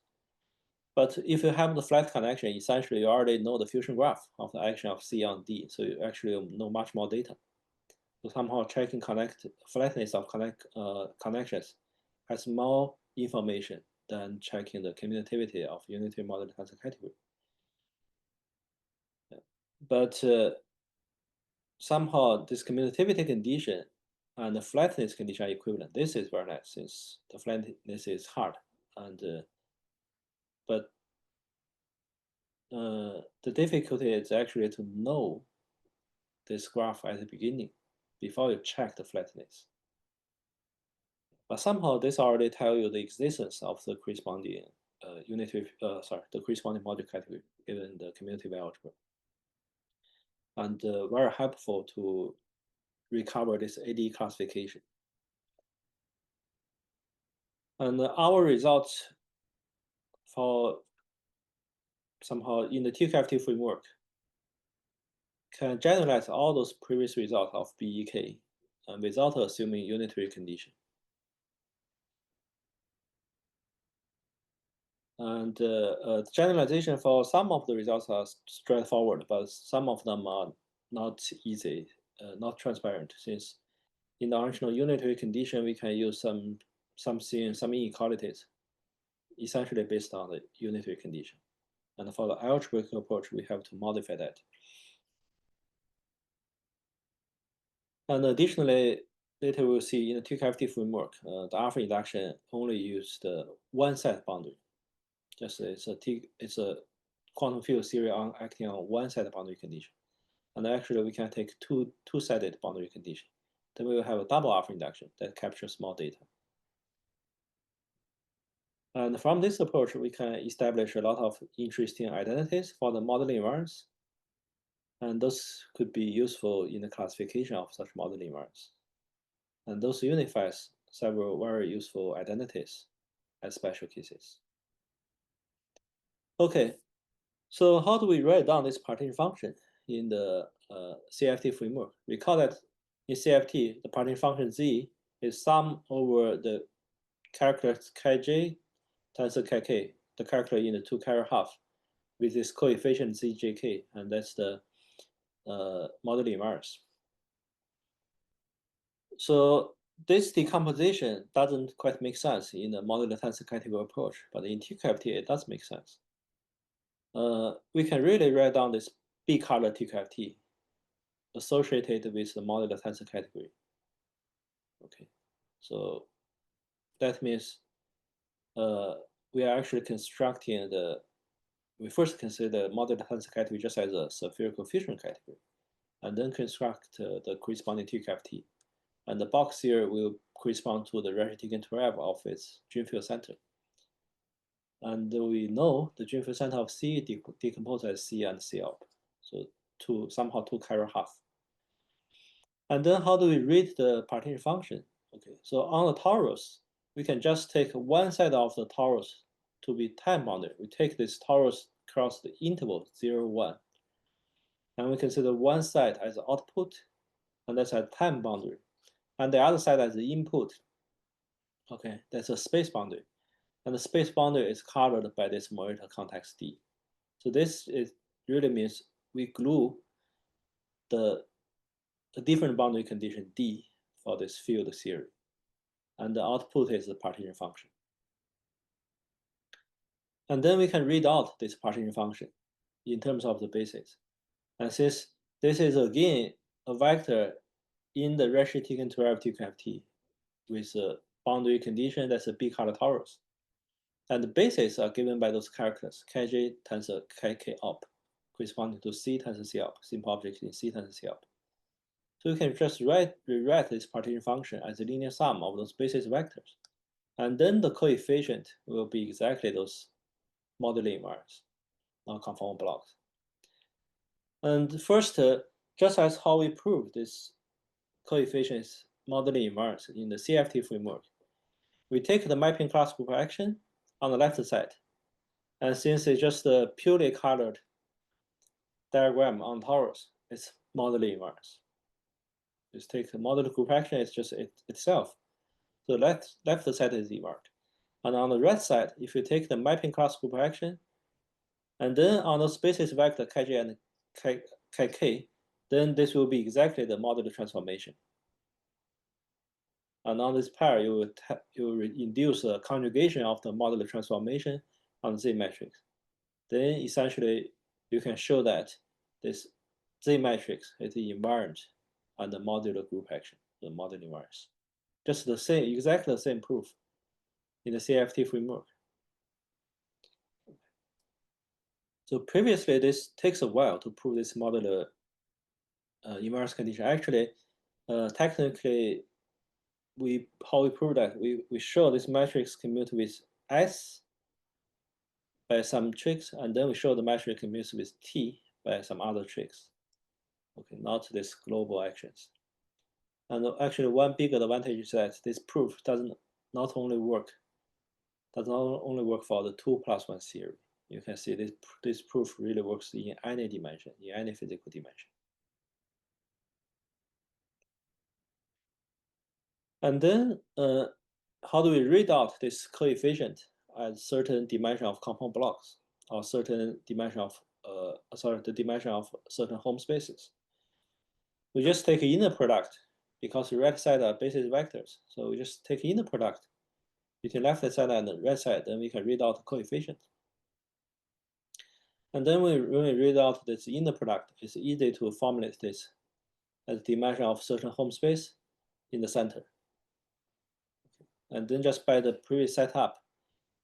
But if you have the flat connection, essentially you already know the fusion graph of the action of C on D, so you actually know much more data. So somehow checking flatness of connections has more information than checking the commutativity of unitary modular tensor category. But somehow this commutativity condition and the flatness condition are equivalent. This is very nice since the flatness is hard. And but the difficulty is actually to know this graph at the beginning, before you check the flatness. But somehow this already tell you the existence of the corresponding the corresponding module category given the commutative algebra. And very helpful to recover this AD classification. And our results for somehow in the TQFT framework can generalize all those previous results of BEK without assuming unitary condition. And generalization for some of the results are straightforward, but some of them are not easy, not transparent, since in the original unitary condition, we can use some inequalities, essentially based on the unitary condition. And for the algebraic approach, we have to modify that. And additionally, later we'll see in the TQFT framework, the alpha induction only used one set boundary. Just it's a quantum field theory acting on one set boundary condition. And actually, we can take two-sided boundary condition. Then we will have a double alpha induction that captures small data. And from this approach, we can establish a lot of interesting identities for the modeling environments. And those could be useful in the classification of such modeling environments. And those unifies several very useful identities as special cases. Okay, so how do we write down this partition function in the CFT framework? Recall that in CFT, the partition function Z is sum over the characters Kj times the Kk, the character in the 2 carrier half, with this coefficient Zjk, and that's the modeling inverse. So this decomposition doesn't quite make sense in the modular tensor category approach, but in TQFT, it does make sense. We can really write down this B-color TQFT associated with the modular tensor category. Okay, so that means we are actually constructing we first consider modular tensor category just as a spherical fusion category, and then construct the corresponding TQFT. And the box here will correspond to the Rashid-Hickin 12 of its dream field center. And we know the dream field center of C decomposed as C and C up. So somehow 2 carrier half. And then how do we read the partition function? Okay, so on the torus, we can just take one side of the torus to be time bounded. We take this torus across the interval 0, 1. And we consider one side as the output, and that's a time boundary. And the other side as the input. Okay, that's a space boundary. And the space boundary is covered by this Morita context D. So this really means we glue the different boundary condition D for this field theory. And the output is the partition function. And then we can read out this partition function in terms of the basis. And since this is again a vector in the Rashid-Hickin 12 TQFT with a boundary condition that's a B-color torus. And the bases are given by those characters, Kj tensor Kk up, corresponding to C tensor C up, simple objects in C tensor C up. So you can just rewrite this partition function as a linear sum of those basis vectors. And then the coefficient will be exactly those modeling inverse, non-conformal blocks. And first, just as how we prove this coefficients modeling inverse in the CFT framework, we take the mapping class group action on the left side. And since it's just a purely colored diagram on torus, it's modeling inverse. Just take the modular group action, it's just itself. So left side is invert. And on the right side, if you take the mapping class group action, and then on the basis vector Kj and Kk, then this will be exactly the modular transformation. And on this pair, you will induce a conjugation of the modular transformation on Z matrix. Then essentially, you can show that this Z matrix is invariant on the modular group action, the modular inverse. Just the same, exactly the same proof in the CFT framework. So previously, this takes a while to prove this modular inverse condition. Actually, technically, how we prove that? We show this matrix commute with S by some tricks, and then we show the matrix commutes with T by some other tricks. Okay, not this global actions. And actually, one big advantage is that this proof doesn't not only work for the 2+1 theory. You can see this proof really works in any dimension, in any physical dimension. And then, how do we read out this coefficient at certain dimension of compound blocks, or certain dimension of the dimension of certain home spaces? We just take inner product, because the right side are basis vectors. So we just take inner product between left side and the right side, then we can read out the coefficient. And then when we read out this inner product, it's easy to formulate this as dimension of certain home space in the center. And then just by the previous setup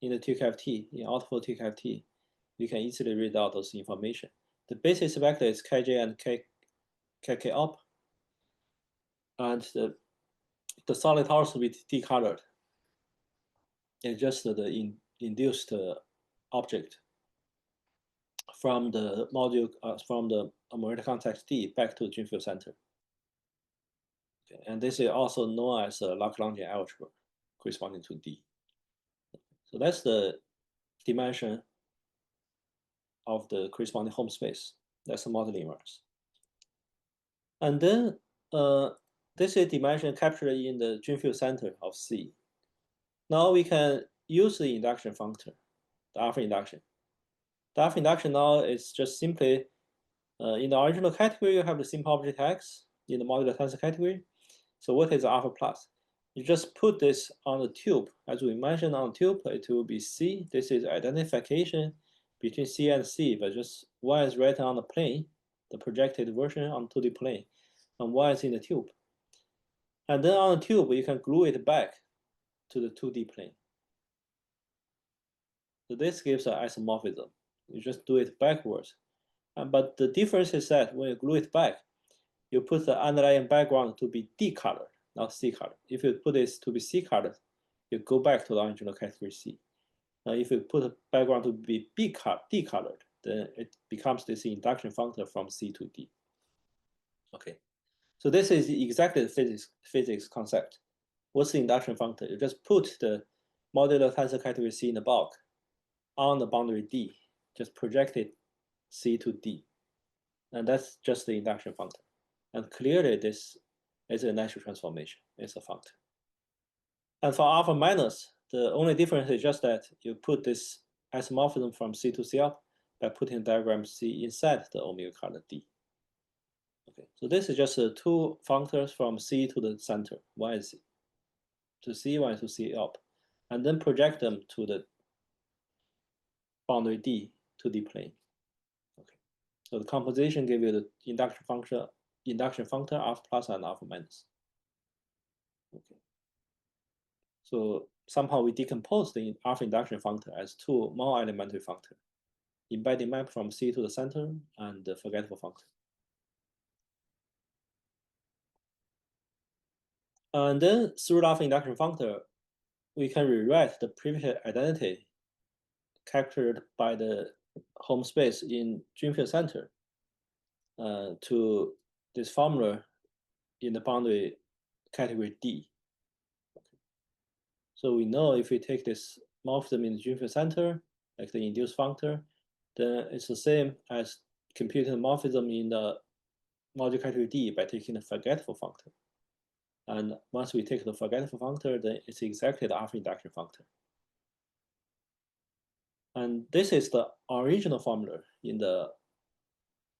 in the TQFT, in Alterfold TQFT, we can easily read out those information. The basis vector is Kj and Kk up, and the solid towers will be decolored. It's just the induced object from the module, from the magnetic context D back to the Dream field center. Okay. And this is also known as Lagrangian algebra corresponding to D. So that's the dimension of the corresponding home space. That's the model inverse. And then this is dimension captured in the Dream field center of C. Now we can use the induction functor, the alpha induction. The alpha induction now is just simply, in the original category, you have the simple object X in the modular tensor category. So what is alpha plus? You just put this on the tube. As we mentioned on tube, it will be C. This is identification between C and C, but just Y is written on the plane, the projected version on 2D plane, and Y is in the tube. And then on the tube, you can glue it back to the 2D plane. So this gives an isomorphism. You just do it backwards. But the difference is that when you glue it back, you put the underlying background to be D colored, not C colored. If you put this to be C colored, you go back to the original category C. Now, if you put the background to be D colored, then it becomes this induction functor from C to D. Okay, so this is exactly the physics concept. What's the induction functor? You just put the modular tensor category C in the bulk on the boundary D, just project it C to D. And that's just the induction functor. And clearly this is a natural transformation, it's a functor. And for alpha minus, the only difference is just that you put this isomorphism from C to C up by putting diagram C inside the omega colored D. Okay, so this is just two functors from C to the center, one is to C, one is to C up, and then project them to the boundary D to D plane. Okay, so the composition gives you the induction functor alpha plus and alpha minus. Okay, so somehow we decompose the alpha induction functor as two more elementary functor, embedding map from C to the center and the forgetful functor. And then through the alpha induction functor, we can rewrite the previous identity captured by the home space in Dream field center to this formula in the boundary category D. Okay. So we know if we take this morphism in the Dream field center, like the induced functor, then it's the same as computing the morphism in the module category D by taking the forgetful functor. And once we take the forgetful functor, then it's exactly the alpha induction functor. And this is the original formula in the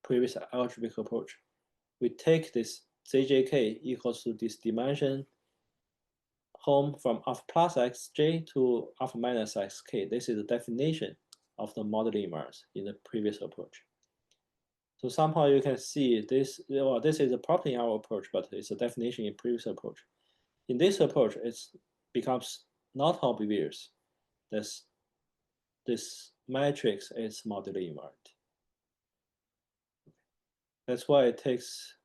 previous algebraic approach. We take this ZJK equals to this dimension home from alpha plus xj to alpha minus xk. This is the definition of the modeling inverse in the previous approach. So somehow you can see this, well, this is a property in our approach, but it's a definition in previous approach. In this approach, it becomes not obvious that this matrix is modularly invariant. That's why it takes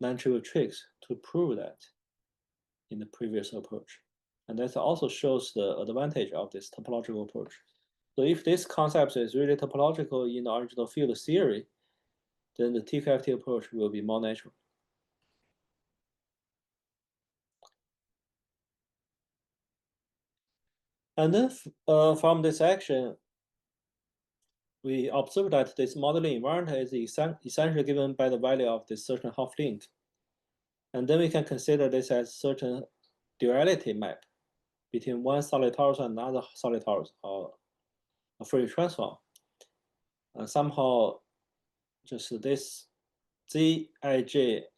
non-trivial tricks to prove that in the previous approach. And that also shows the advantage of this topological approach. So if this concept is really topological in the original field theory, then the TQFT approach will be more natural. And then from this action, we observe that this modeling environment is essentially given by the value of this certain half link. And then we can consider this as certain duality map between one solid torus and another solid torus, or a Fourier transform. And somehow, just this Zij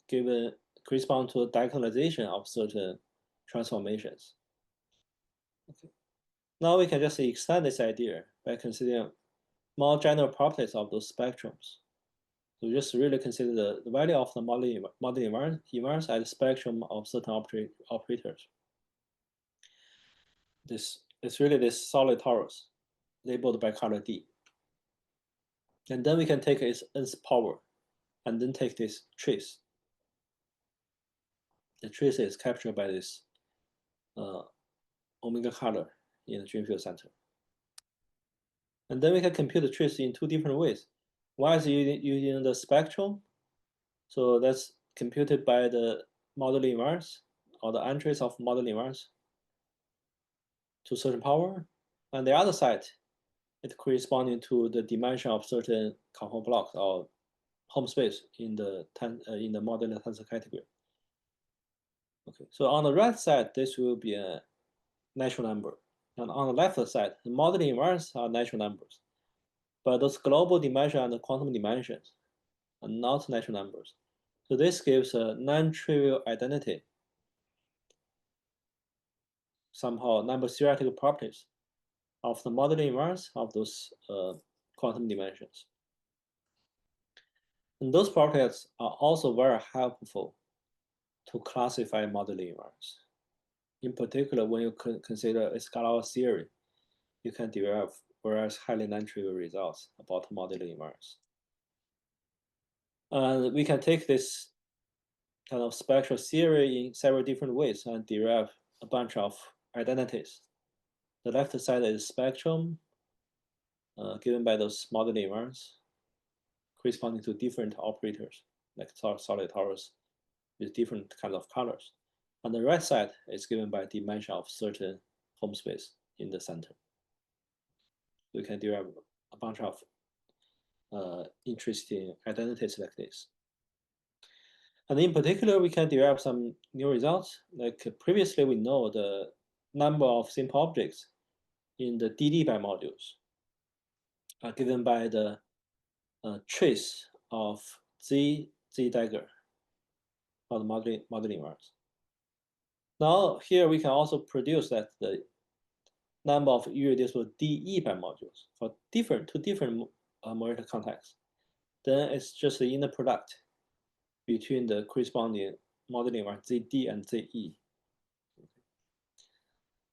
given correspond to a diagonalization of certain transformations. Okay. Now we can just extend this idea by considering more general properties of those spectrums. So just really consider the value of the modeling environment as a spectrum of certain operators. This is really this solid torus labeled by color D. And then we can take its nth power and then take this trace. The trace is captured by this omega color in the dream field center. And then we can compute the trace in two different ways. One is using the spectrum. So that's computed by the modeling inverse, or the entries of modeling inverse to certain power. And the other side, it corresponding to the dimension of certain conform blocks or home space in the modular tensor category. Okay, so on the right side, this will be a natural number. And on the left side, the modeling inverse are natural numbers. But those global dimensions and the quantum dimensions are not natural numbers. So this gives a non-trivial identity, somehow number theoretical properties of the modeling inverse of those quantum dimensions. And those properties are also very helpful to classify modeling inverse. In particular, when you consider a scalar theory, you can derive various highly non-trivial results about modeling inverse. And we can take this kind of spectral theory in several different ways and derive a bunch of identities. The left side is spectrum given by those modeling inverse corresponding to different operators, like solid torus with different kinds of colors. And the right side is given by dimension of certain home space in the center. We can derive a bunch of interesting identities like this. And in particular, we can derive some new results. Like previously, we know the number of simple objects in the DD bimodules are given by the trace of Z dagger or the modeling inverse. Now here we can also produce that the number of irreducible DE bimodules for two different Morita contexts. Then it's just the inner product between the corresponding modeling inverse ZD and ZE.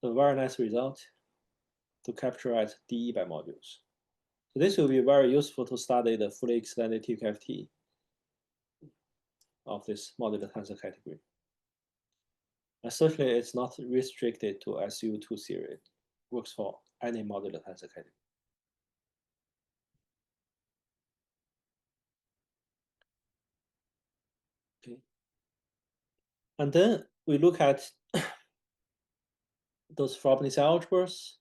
A very nice result to capitalize DE bimodules. So this will be very useful to study the fully extended TQFT of this modular tensor category. And certainly it's not restricted to SU2 theory. It works for any modular tensor category. Okay. And then we look at those Frobenius algebras.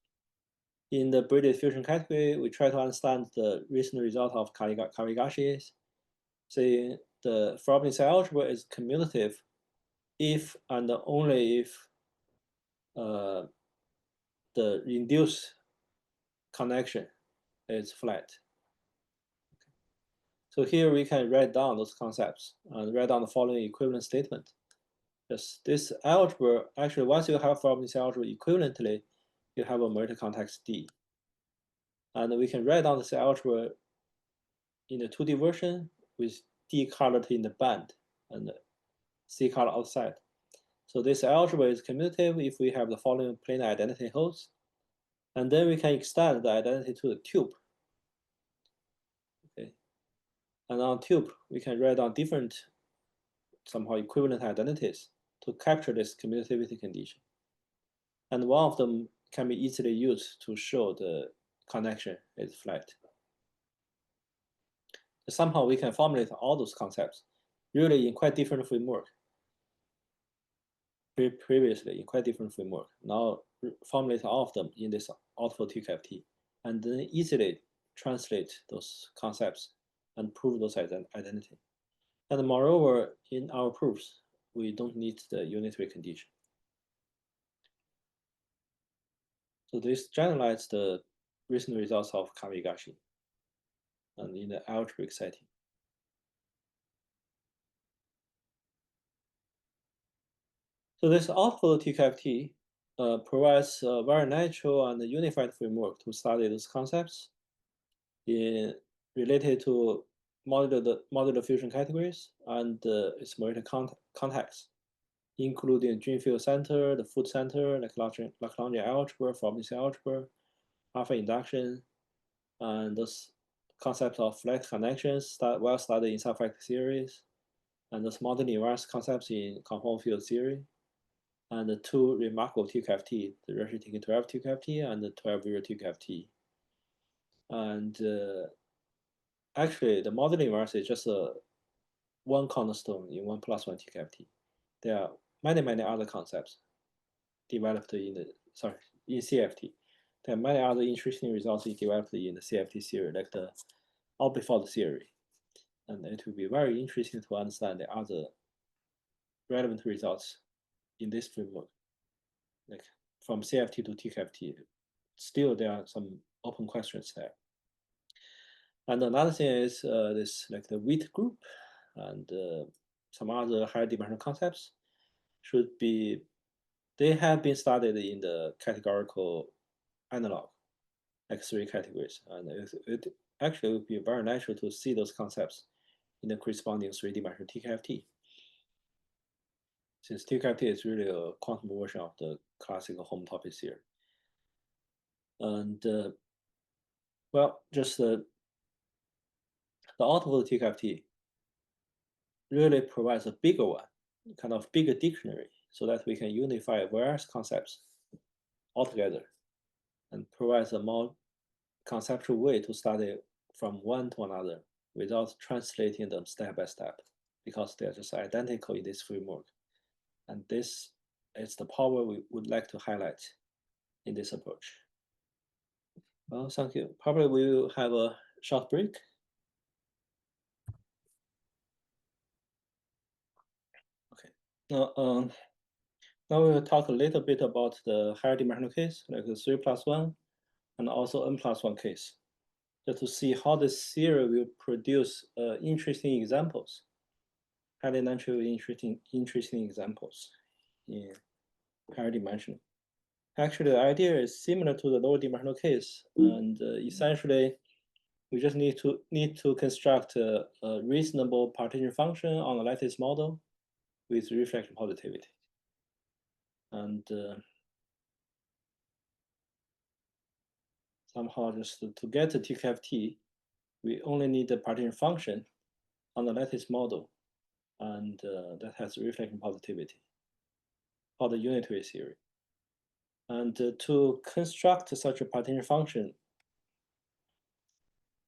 In the braided fusion category, we try to understand the recent result of Kawigashi's, saying the Frobenius algebra is commutative if and only if the induced connection is flat. So here we can write down those concepts and write down the following equivalent statement. Yes, this algebra, actually, once you have Frobenius algebra equivalently, you have a Morita context D. And we can write down this algebra in the 2D version with D colored in the band and C color outside. So this algebra is commutative if we have the following planar identity holds. And then we can extend the identity to the tube. Okay. And on tube, we can write down different somehow equivalent identities to capture this commutativity condition. And one of them can be easily used to show the connection is flat. Somehow we can formulate all those concepts really in quite different framework. Previously in quite different framework. Now formulate all of them in this Alterfold TQFT, and then easily translate those concepts and prove those identity. And moreover, in our proofs, we don't need the unitary condition. So this generalized the recent results of Kamigashi and in the algebraic setting. So this Alterfold TQFT provides a very natural and unified framework to study those concepts related to modular fusion categories and its related contexts, including gene field center, the food center, like Lagrangian algebra, Frobenius algebra, alpha induction, and those concepts of flat connections that well studied in subfactor theories, and those modern inverse concepts in conformal field theory, and the two remarkable TQFT, the Rushdie 12 TQFT and the 12-0 TQFT. And actually, the modern inverse is just one cornerstone in 1+1 TQFT. There are many other concepts developed in CFT. There are many other interesting results developed in the CFT theory, like the Alterfold theory. And it will be very interesting to understand the other relevant results in this framework, like from CFT to TQFT. Still, there are some open questions there. And another thing is this, like the weight group and some other higher dimensional concepts they have been studied in the categorical analog, like 3 categories. And it actually would be very natural to see those concepts in the corresponding 3-dimensional TQFT. Since TQFT is really a quantum version of the classical homotopy theory. And well, just the Alterfold TQFT really provides a bigger one, kind of bigger dictionary, so that we can unify various concepts altogether and provides a more conceptual way to study from one to another without translating them step by step, because they're just identical in this framework. And this is the power we would like to highlight in this approach. Well, thank you. Probably we will have a short break. Okay. Now we will talk a little bit about the higher dimensional case, like the 3+1 and also n+1 case, just to see how this theory will produce interesting examples, highly natural interesting examples in higher dimension. Actually, the idea is similar to the lower dimensional case, and essentially, we just need to construct a reasonable partition function on a lattice model with reflection positivity. And somehow just to get the TQFT, we only need the partition function on the lattice model, and that has reflection positivity for the unitary theory. And to construct such a partition function,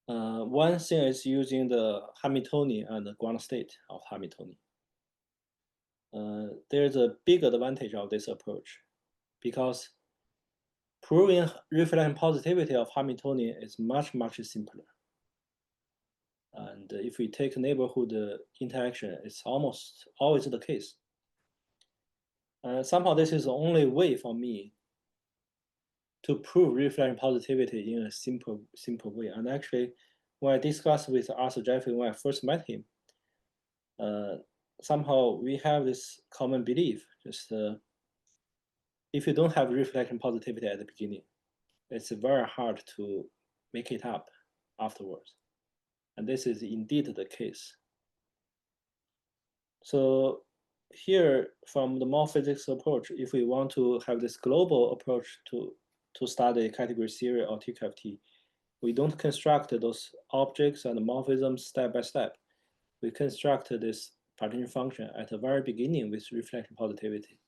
one thing is using the Hamiltonian and the ground state of Hamiltonian. There's a big advantage of this approach, because proving reflection positivity of Hamiltonian is much simpler. And if we take neighborhood interaction, it's almost always the case. Somehow this is the only way for me to prove reflection positivity in a simple way. And actually, when I discussed with Arthur Jeffrey when I first met him, somehow we have this common belief, just if you don't have reflection positivity at the beginning, it's very hard to make it up afterwards. And this is indeed the case. So here, from the more physics approach, if we want to have this global approach to study category theory or TQFT, we don't construct those objects and morphisms step by step. We construct this partition function at the very beginning with reflection positivity,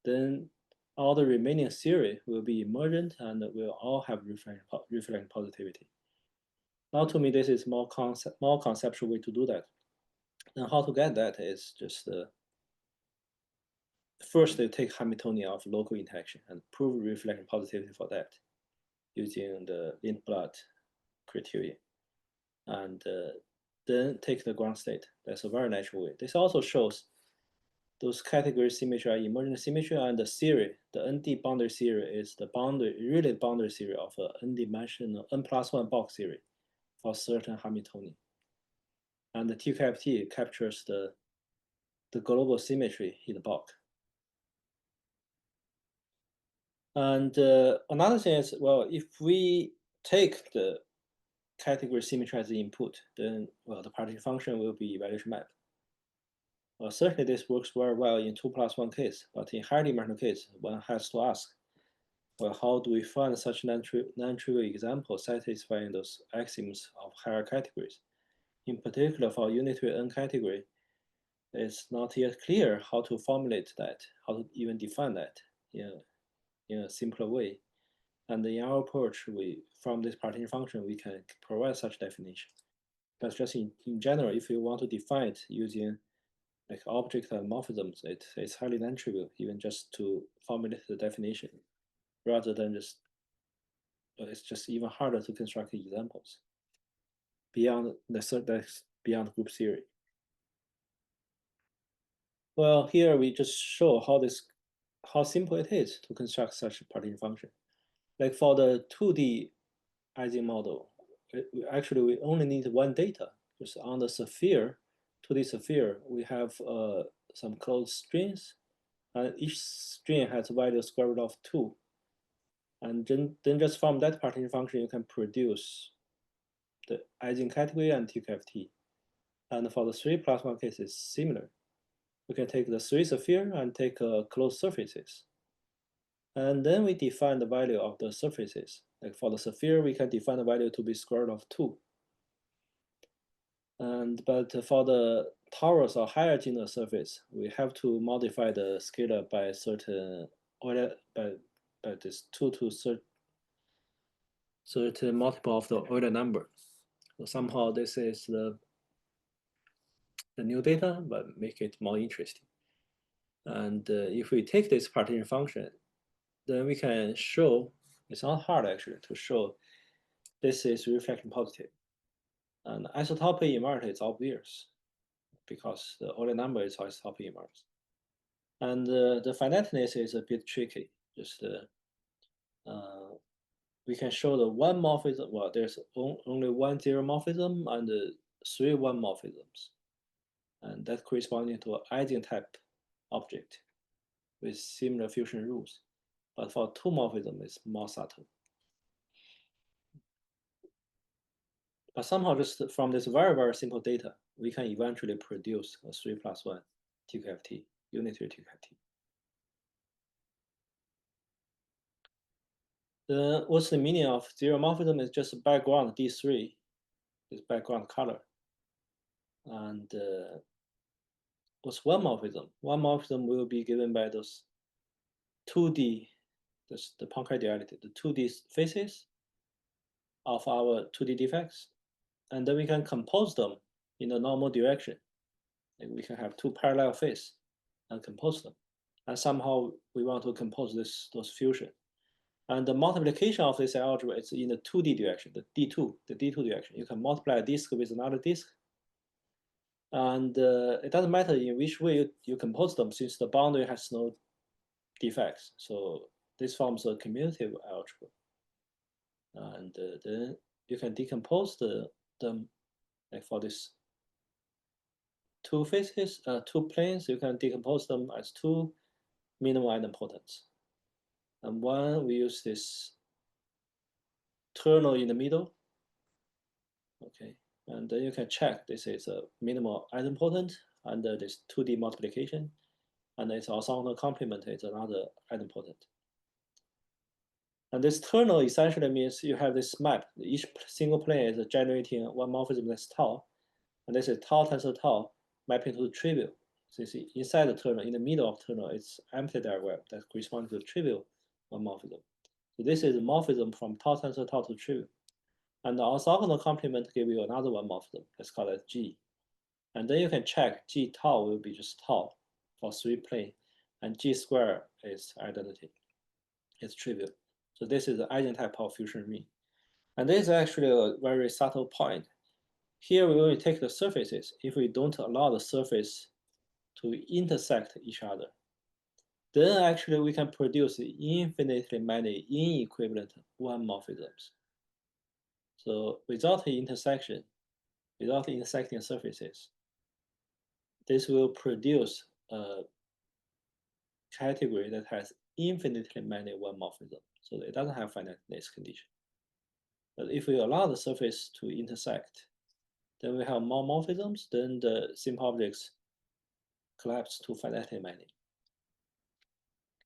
then all the remaining series will be emergent and will all have reflection positivity. Now, to me, this is more conceptual way to do that. And how to get that is just first they take Hamiltonian of local interaction and prove reflection positivity for that using the Lindblad criteria, and then take the ground state. That's a very natural way. This also shows those category symmetry are emergent symmetry, and the series, the ND boundary series, is the boundary series of an n-dimensional n+1 box series for certain Hamiltonian. And the TQFT captures the global symmetry in the box. And another thing is, well, if we take the category symmetry as the input, then, well, the partition function will be evaluation map. Well, certainly this works very well in 2+1 case, but in higher dimensional case, one has to ask, well, how do we find such non-trivial examples satisfying those axioms of higher categories? In particular, for unitary n category, it's not yet clear how to formulate that, how to even define that in a simpler way. And in our approach, from this partition function, we can provide such definition. But just in general, if you want to define it using like object and morphisms, it's highly non-trivial, even just to formulate the definition, rather than just, it's just even harder to construct examples beyond beyond group theory. Well, here we just show how simple it is to construct such a partition function. Like for the 2D Ising model, we only need one data. Just on the sphere, 2D sphere, we have some closed strings, and each string has a value square root of 2. And then just from that partition function, you can produce the Ising category and TQFT. And for the 3+1 case, it's similar. We can take the 3 sphere and take closed surfaces. And then we define the value of the surfaces. Like for the sphere, we can define the value to be square root of 2. But for the torus or higher general surface, we have to modify the scalar by certain order, by this 2 to certain multiple of the Euler number. So somehow this is the new data, but make it more interesting. And if we take this partition function, then we can show, it's not hard actually to show this is reflection positive. And isotopy invert is obvious because the Euler number is isotopy invert. And the finiteness is a bit tricky. Just we can show the one morphism. Well, there's only one zero morphism and 3 one morphisms, and that corresponding to an Ising type object with similar fusion rules. But for 2 morphism, it's more subtle. But somehow, just from this very, very simple data, we can eventually produce a 3+1 TQFT, unitary TQFT. What's the meaning of zero morphism? Is just background D3, this background color. And what's one morphism? One morphism will be given by those 2D, the Poincare duality, the 2D faces of our 2D defects. And then we can compose them in the normal direction. And we can have 2 parallel faces and compose them. And somehow we want to compose those fusion. And the multiplication of this algebra is in the 2D direction, the D2 direction. You can multiply a disk with another disk. And it doesn't matter in which way you compose them, since the boundary has no defects. So this forms a commutative algebra. And then you can decompose them, like for this 2 faces, 2 planes, you can decompose them as 2 minimal idempotents. And one, we use this terminal in the middle. Okay, and then you can check this is a minimal idempotent under this 2D multiplication, and its orthogonal complement is another idempotent. And this terminal essentially means you have this map. Each single plane is generating one morphism that's tau, and this is tau tensor tau mapping to the trivial. So you see inside the terminal, in the middle of terminal, it's empty diagram that corresponds to the trivial one morphism. So this is a morphism from tau tensor tau to trivial. And the orthogonal complement give you another one morphism. Let's call it G. And then you can check G tau will be just tau for 3 plane, and G square is identity. It's trivial. So this is the eigentype of fusion ring. And this is actually a very subtle point. Here we only take the surfaces if we don't allow the surface to intersect each other. Then actually we can produce infinitely many inequivalent one morphisms. So without the intersection, without intersecting surfaces, this will produce a category that has infinitely many one morphisms. So it doesn't have finiteness condition. But if we allow the surface to intersect, then we have more morphisms, then the simple objects collapse to finitely many.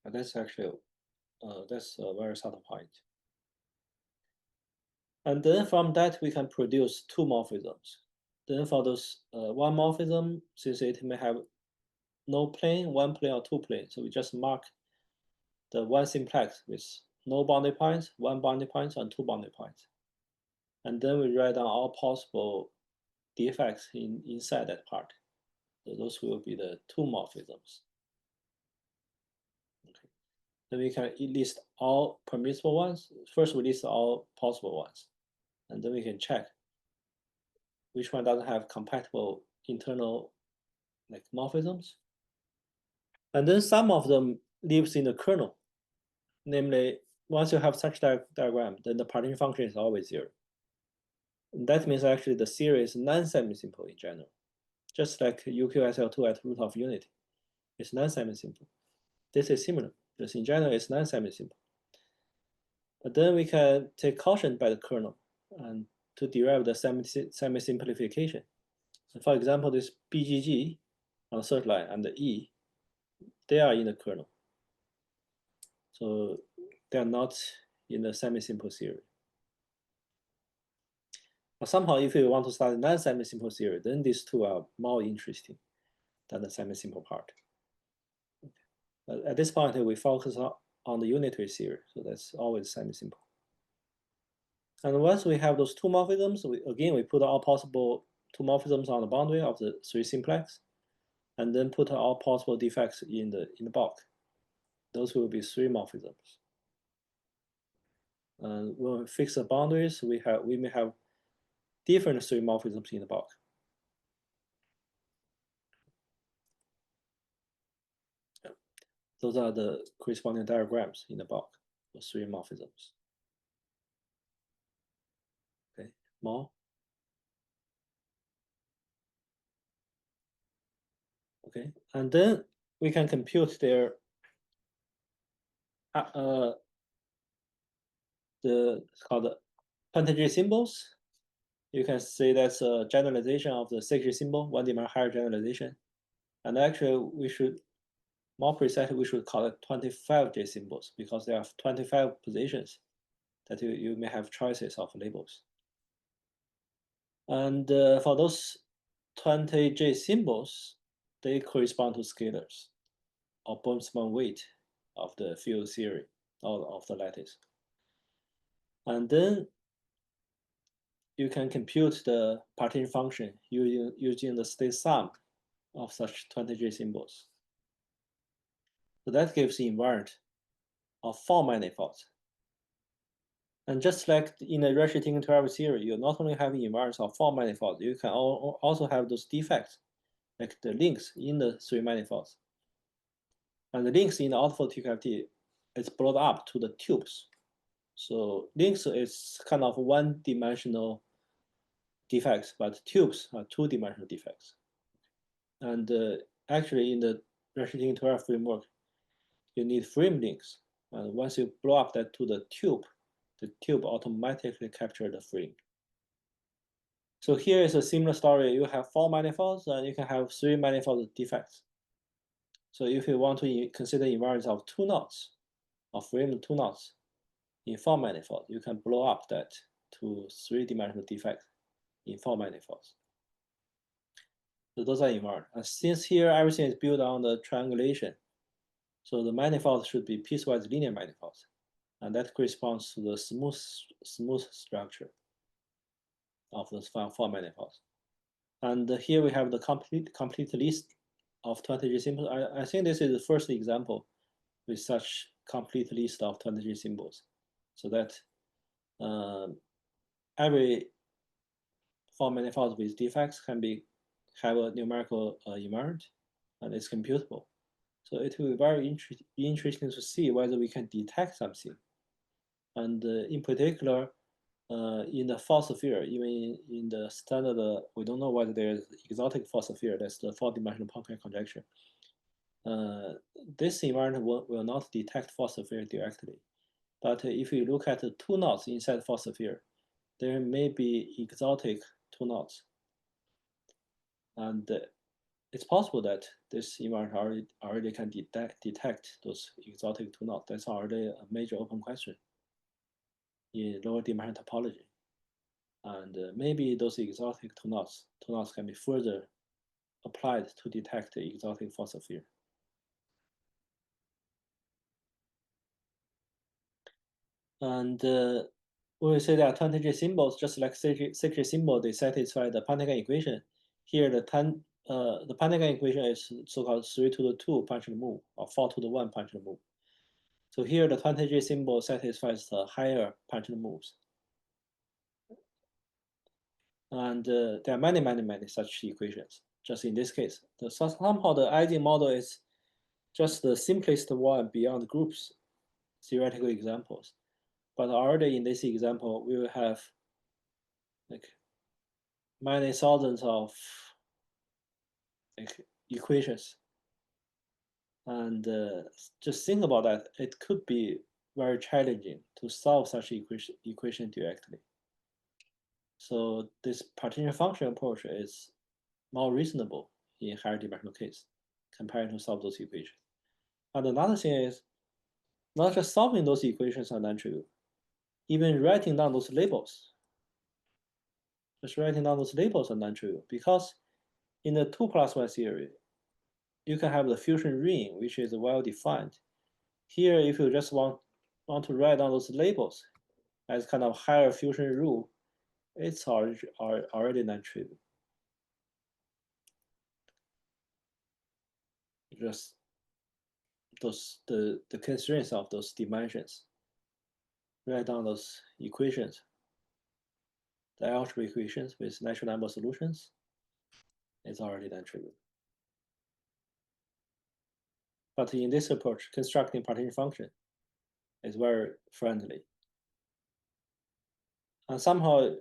And that's actually, that's a very subtle point. And then from that, we can produce two morphisms. Then for those one morphism, since it may have no plane, one plane or two planes, so we just mark the one simplex with no boundary points, one boundary point, and two boundary points. And then we write down all possible defects inside that part. So those will be the two morphisms. Okay. Then we can list all permissible ones. First, we list all possible ones. And then we can check which one doesn't have compatible internal like morphisms. And then some of them lives in the kernel. Namely, once you have such diagram, then the partition function is always 0. And that means actually the series is non-semi-simple in general. Just like UQSL2 at root of unity. It's non-semi-simple. This is similar, because in general it's non-semi-simple. But then we can take caution by the kernel and to derive the semi-simplification. So for example, this BGG on the third line and the E, they are in the kernel. So they are not in the semi-simple theory. But somehow, if you want to start a non-semi-simple theory, then these two are more interesting than the semi-simple part. Okay. But at this point, we focus on the unitary theory, so that's always semi-simple. And once we have those two morphisms, we put all possible two morphisms on the boundary of the 3 simplex, and then put all possible defects in the bulk. Those will be 3 morphisms. And when we fix the boundaries, we may have different 3 morphisms in the bulk. Those are the corresponding diagrams in the bulk for 3 morphisms. Okay, more. Okay, and then we can compute their it's called 20G symbols. You can see that's a generalization of the 6G symbol, 1-dimensional higher generalization. And actually, we should, more precisely, we should call it 25J symbols because there are 25 positions that you may have choices of labels. And for those 20J symbols, they correspond to scalars or Boltzmann weight of the field theory or of the lattice. And then you can compute the partition function using the state sum of such 20J symbols. So that gives the invariant of 4 manifolds. And just like in the Rashid-Tinker 12 theory, you not only have invariants of 4 manifolds, you can also have those defects, like the links in the 3 manifolds. And the links in the Alterfold TQFT is brought up to the tubes. So links is kind of 1-dimensional defects, but tubes are 2-dimensional defects. And actually in the Rashid-Tinker 12 framework, you need frame links. And once you blow up that to the tube automatically captures the frame. So here is a similar story. You have 4 manifolds and you can have 3 manifold defects. So if you want to consider invariance of 2 knots, or frame 2 knots in 4 manifolds, you can blow up that to 3-dimensional defect in 4 manifolds. So those are invariant. And since here everything is built on the triangulation, so the manifold should be piecewise linear manifold, and that corresponds to the smooth structure of those four manifolds. And here we have the complete list of 20G symbols. I think this is the first example with such complete list of 20G symbols, so that every four manifolds with defects can have a numerical invariant, and it's computable. So it will be very interesting to see whether we can detect something. And in particular, in the false sphere, even in the standard, we don't know whether there's exotic false sphere. That's the four-dimensional Poincare conjecture. This invariant will not detect false sphere directly. But if you look at the two knots inside false sphere, there may be exotic two knots. And it's possible that this invariant already can detect those exotic two knots. That's already a major open question in lower dimensional topology. And maybe those exotic two knots can be further applied to detect the exotic false sphere. And when we say there are 20G symbols, just like sacred symbol, they satisfy the Pantagruel equation. Here, the Pantagruel equation is so-called 3 to the 2 functional move, or 4 to the 1 functional move. So here, the 20G symbol satisfies the higher functional moves. And there are many such equations. Just in this case, somehow the Ising model is just the simplest one beyond groups theoretical examples. But already in this example, we will have like many thousands of like equations. And just think about that. It could be very challenging to solve such equation directly. So this partition function approach is more reasonable in higher dimensional case compared to solve those equations. And another thing is not just solving those equations are non-trivial, even writing down those labels. Just writing down those labels are non-trivial because in the 2+1 theory, you can have the fusion ring, which is well defined. Here, if you just want to write down those labels as kind of higher fusion rule, it's already non-trivial. Just the constraints of those dimensions. Write down those equations, the algebra equations with natural number solutions, it's already non-trivial. But in this approach, constructing partition function is very friendly. And somehow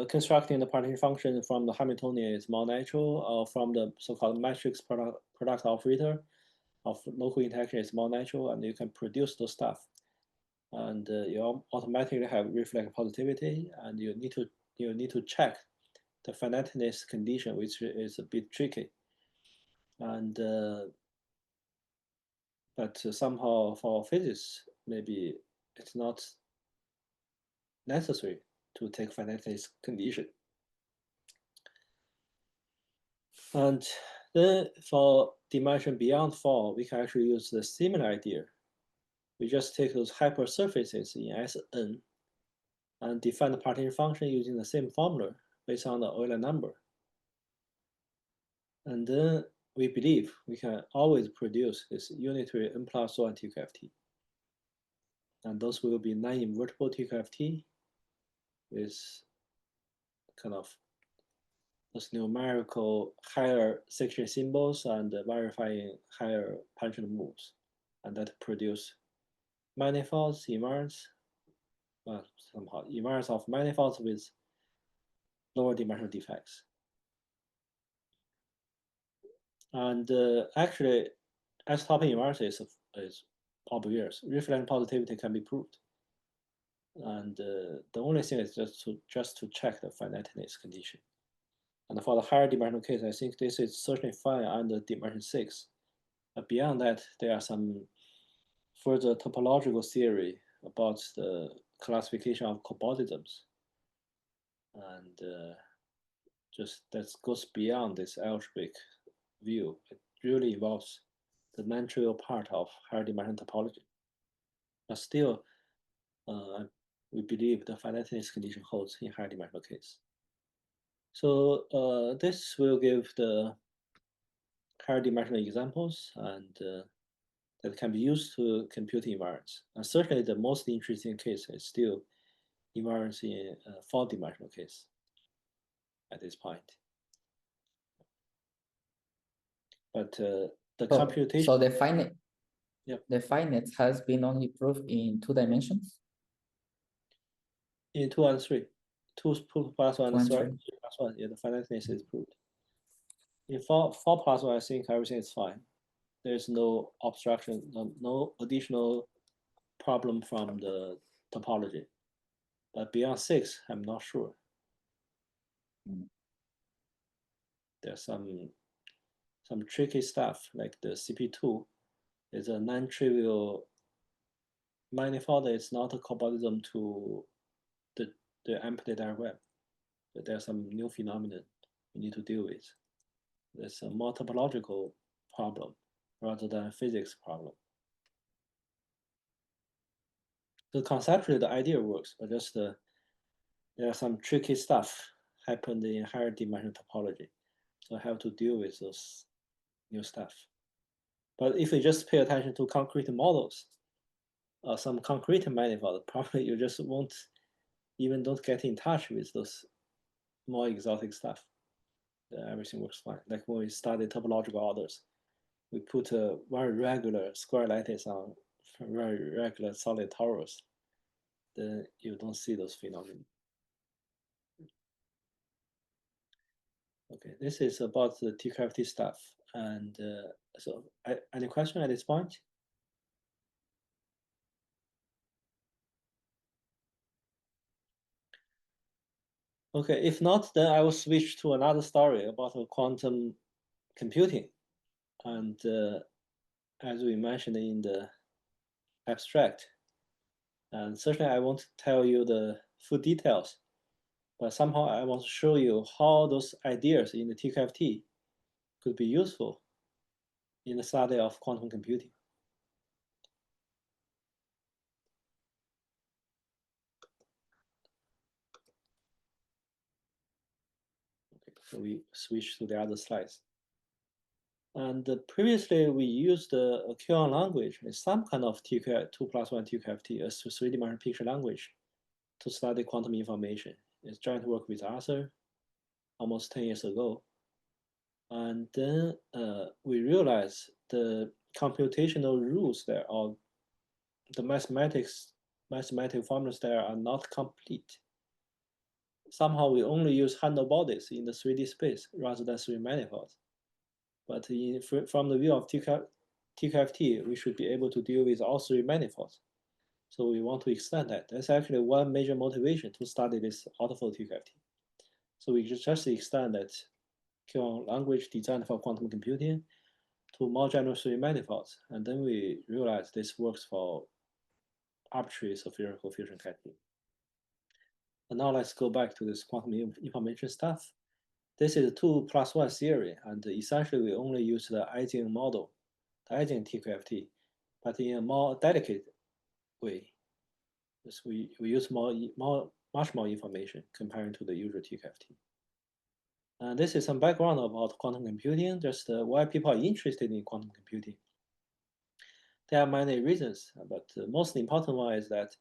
constructing the partition function from the Hamiltonian is more natural, or from the so-called matrix product operator of local interaction is more natural, and you can produce those stuff. And you automatically have reflex positivity, and you need to check the finiteness condition, which is a bit tricky. And but somehow for physics, maybe it's not necessary to take finiteness condition. And then for dimension beyond 4, we can actually use the similar idea. We just take those hypersurfaces in Sn and define the partition function using the same formula based on the Euler number. And then we believe we can always produce this unitary n+1 TQFT. And those will be non-invertible TQFT with kind of those numerical higher section symbols and verifying higher functional moves. And that produce manifolds, invariants, somehow invariants of manifolds with lower dimensional defects. And actually, isotopic invariance is obvious. Reflection positivity can be proved. And the only thing is just to check the finiteness condition. And for the higher dimensional case, I think this is certainly fine under dimension 6. But beyond that, there are some further topological theory about the classification of compositisms. And just that goes beyond this algebraic view. It really involves the non-trivial part of higher dimension topology. But still, we believe the finiteness condition holds in higher dimensional case. So this will give the higher dimensional examples and that can be used to compute invariance. And certainly the most interesting case is still invariance in a 4-dimensional case at this point. But the computation. So the finite, yep. The finite has been only proved in 2 dimensions? In 2 and 3. 2 plus 1 and 3 plus 1, yeah, the finiteness is proved. In 4 plus 1, I think everything is fine. There's no obstruction, no additional problem from the topology. But beyond 6, I'm not sure. There's some tricky stuff, like the CP2 is a non-trivial manifold. It's not a cobordism to the empty diagram. But there's some new phenomenon we need to deal with. There's a more topological problem rather than a physics problem. So conceptually, the idea works, but just there are some tricky stuff happened in higher dimensional topology. So I have to deal with those new stuff. But if you just pay attention to concrete models, some concrete manifold, probably you just don't get in touch with those more exotic stuff. Everything works fine. Like when we study topological orders, we put a very regular square lattice on very regular solid torus, then you don't see those phenomena. Okay, this is about the TQFT stuff. And so any question at this point? Okay, if not, then I will switch to another story about quantum computing. And as we mentioned in the abstract, and certainly I won't tell you the full details, but somehow I want to show you how those ideas in the TQFT could be useful in the study of quantum computing. Okay, so we switch to the other slides. And previously we used a QM language, some kind of 2+1 TQFT, a 3-dimensional picture language, to study quantum information. It's joint work with Arthur almost 10 years ago. And then we realized the computational rules there, or the mathematic formulas there are not complete. Somehow we only use handle bodies in the 3D space rather than 3 manifolds. But from the view of TQFT, we should be able to deal with all 3 manifolds. So we want to extend that. That's actually one major motivation to study this Alterfold TQFT. So we just extend that QM language designed for quantum computing to more general 3 manifolds. And then we realized this works for arbitrary spherical fusion technique. And now let's go back to this quantum information stuff. This is a 2+1 theory, and essentially we only use the Ising model, the Ising TQFT, but in a more delicate way. Because we use much more information comparing to the usual TQFT. And this is some background about quantum computing, just why people are interested in quantum computing. There are many reasons, but the most important one is that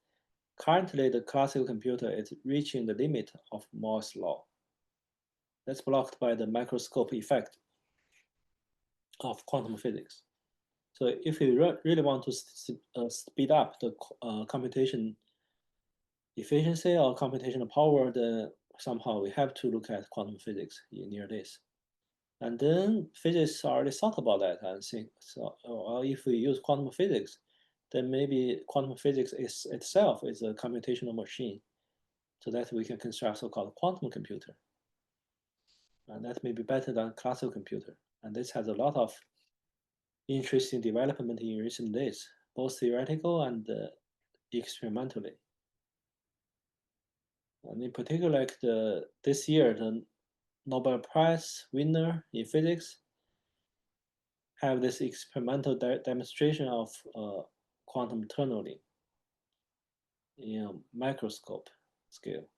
currently the classical computer is reaching the limit of Moore's law. That's blocked by the microscope effect of quantum physics. So if we really want to speed up the computation efficiency or computational power, then somehow we have to look at quantum physics near this. And then physicists already thought about that and think, so well, if we use quantum physics, then maybe quantum physics itself is a computational machine, so that we can construct so-called quantum computer. And that may be better than classical computer. And this has a lot of interesting development in recent days, both theoretical and experimentally. And in particular, like this year, the Nobel Prize winner in physics have this experimental demonstration of quantum tunneling in a microscope scale.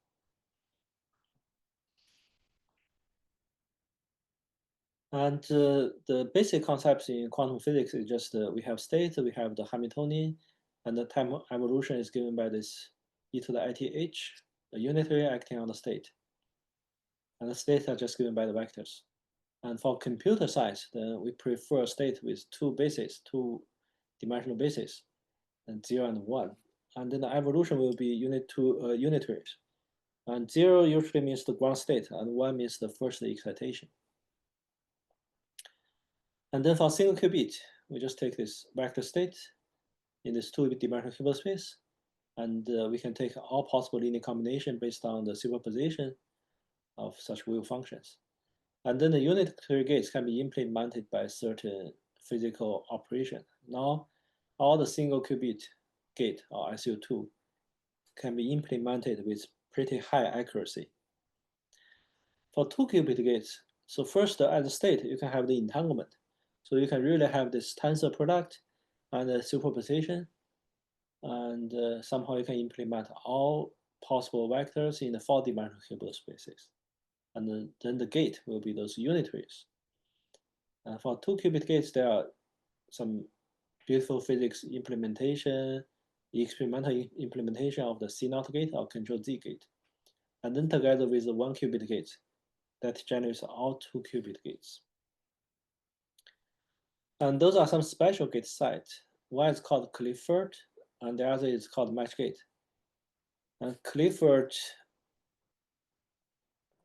And the basic concepts in quantum physics is just we have state, we have the Hamiltonian, and the time evolution is given by this e to the ith, the unitary acting on the state. And the states are just given by the vectors. And for computer science, then we prefer a state with two bases, two-dimensional bases, and 0 and 1. And then the evolution will be unitaries. And 0 usually means the ground state, and 1 means the first excitation. And then for single qubit, we just take this vector state in this two-dimensional Hilbert space, and we can take all possible linear combination based on the superposition of such wave functions. And then the unitary gates can be implemented by certain physical operation. Now, all the single qubit gate, or SU2, can be implemented with pretty high accuracy. For 2 qubit gates, so first at the state, you can have the entanglement. So you can really have this tensor product and the superposition, and somehow you can implement all possible vectors in the 4-dimensional Hilbert spaces. And then the gate will be those unitaries. For 2 qubit gates, there are some beautiful physics implementation, experimental implementation of the C0 gate or control Z gate. And then together with the 1 qubit gate, that generates all 2 qubit gates. And those are some special gate sites. One is called Clifford, and the other is called match gate. And Clifford,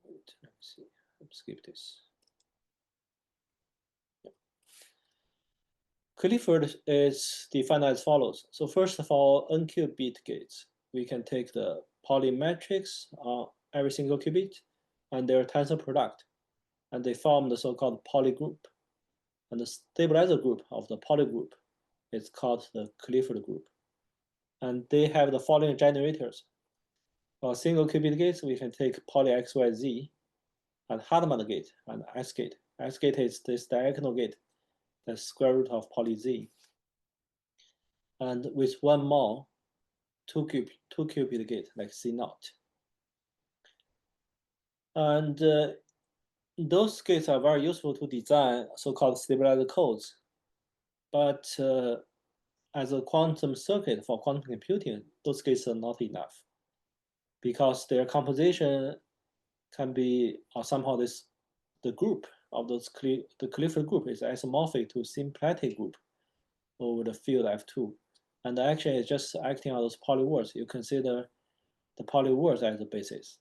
let me see, let's skip this. Clifford is defined as follows. So first of all, n qubit gates. We can take the Pauli matrix on every single qubit and their tensor product, and they form the so-called Pauli group. And the stabilizer group of the Pauli group is called the Clifford group. And they have the following generators. For single qubit gates, we can take Pauli XYZ and Hartmann gate and S gate. S gate is this diagonal gate, the square root of Pauli Z. And with one more, two qubit gate like C0. And those gates are very useful to design so-called stabilizer codes. But as a quantum circuit for quantum computing, those gates are not enough because their composition can be, or somehow the group of those, the Clifford group is isomorphic to symplectic group over the field F2. And actually it's just acting on those Pauli words. You consider the Pauli words as the basis.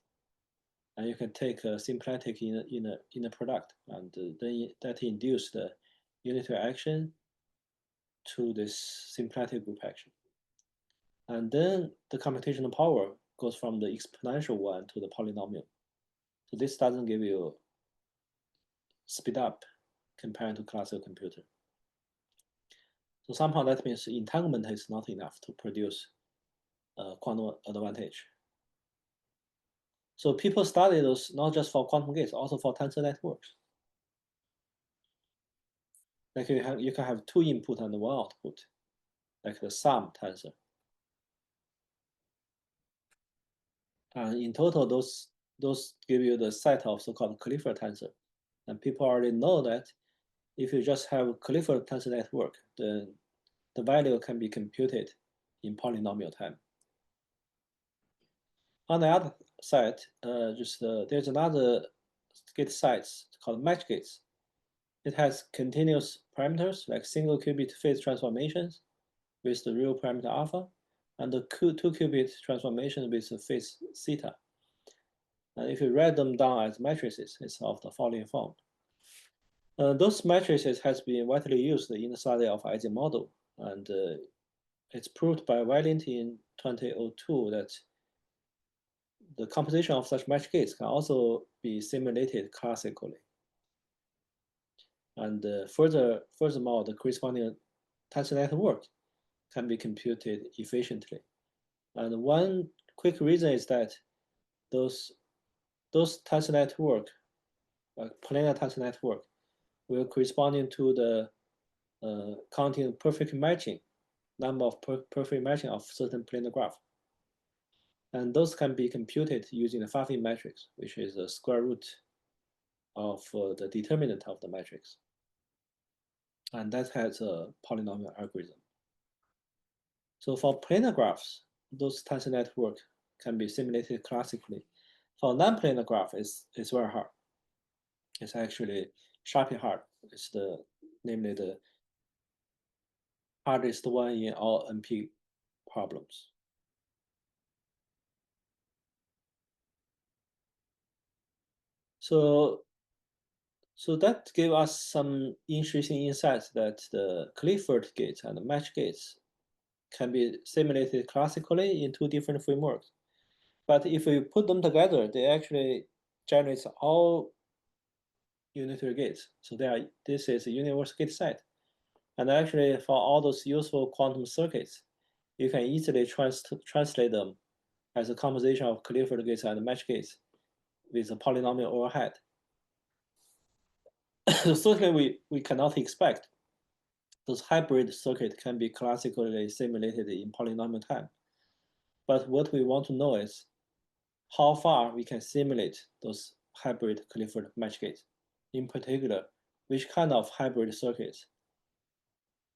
And you can take a symplectic in a product, and then that induce the unitary action to this symplectic group action. And then the computational power goes from the exponential one to the polynomial. So this doesn't give you speed up compared to classical computer. So somehow that means entanglement is not enough to produce quantum advantage. So people study those not just for quantum gates, also for tensor networks. Like you can have 2 input and 1 output, like the sum tensor. And in total, those give you the set of so-called Clifford tensor. And people already know that if you just have Clifford tensor network, then the value can be computed in polynomial time. On the other side, there's another gate sites called match gates. It has continuous parameters like single qubit phase transformations with the real parameter alpha, and the 2 qubit transformation with the phase theta. And if you write them down as matrices, it's of the following form. Those matrices has been widely used in the study of Ising model, and it's proved by Valiant in 2002 that the composition of such match gates can also be simulated classically. And furthermore, the corresponding tensor network can be computed efficiently. And one quick reason is that those tensor network planar tensor network, will corresponding to the counting perfect matching, number of perfect matching of certain planar graph. And those can be computed using the Pfaffin matrix, which is the square root of the determinant of the matrix. And that has a polynomial algorithm. So for planar graphs, those tensor network can be simulated classically. For non-planar graph, it's very hard. It's actually sharply hard. It's namely the hardest one in all NP problems. So that gave us some interesting insights that the Clifford gates and the match gates can be simulated classically in two different frameworks. But if we put them together, they actually generate all unitary gates. So this is a universal gate set. And actually, for all those useful quantum circuits, you can easily translate them as a composition of Clifford gates and match gates with a polynomial overhead. So certainly, we cannot expect those hybrid circuits can be classically simulated in polynomial time. But what we want to know is how far we can simulate those hybrid Clifford match gates. In particular, which kind of hybrid circuits,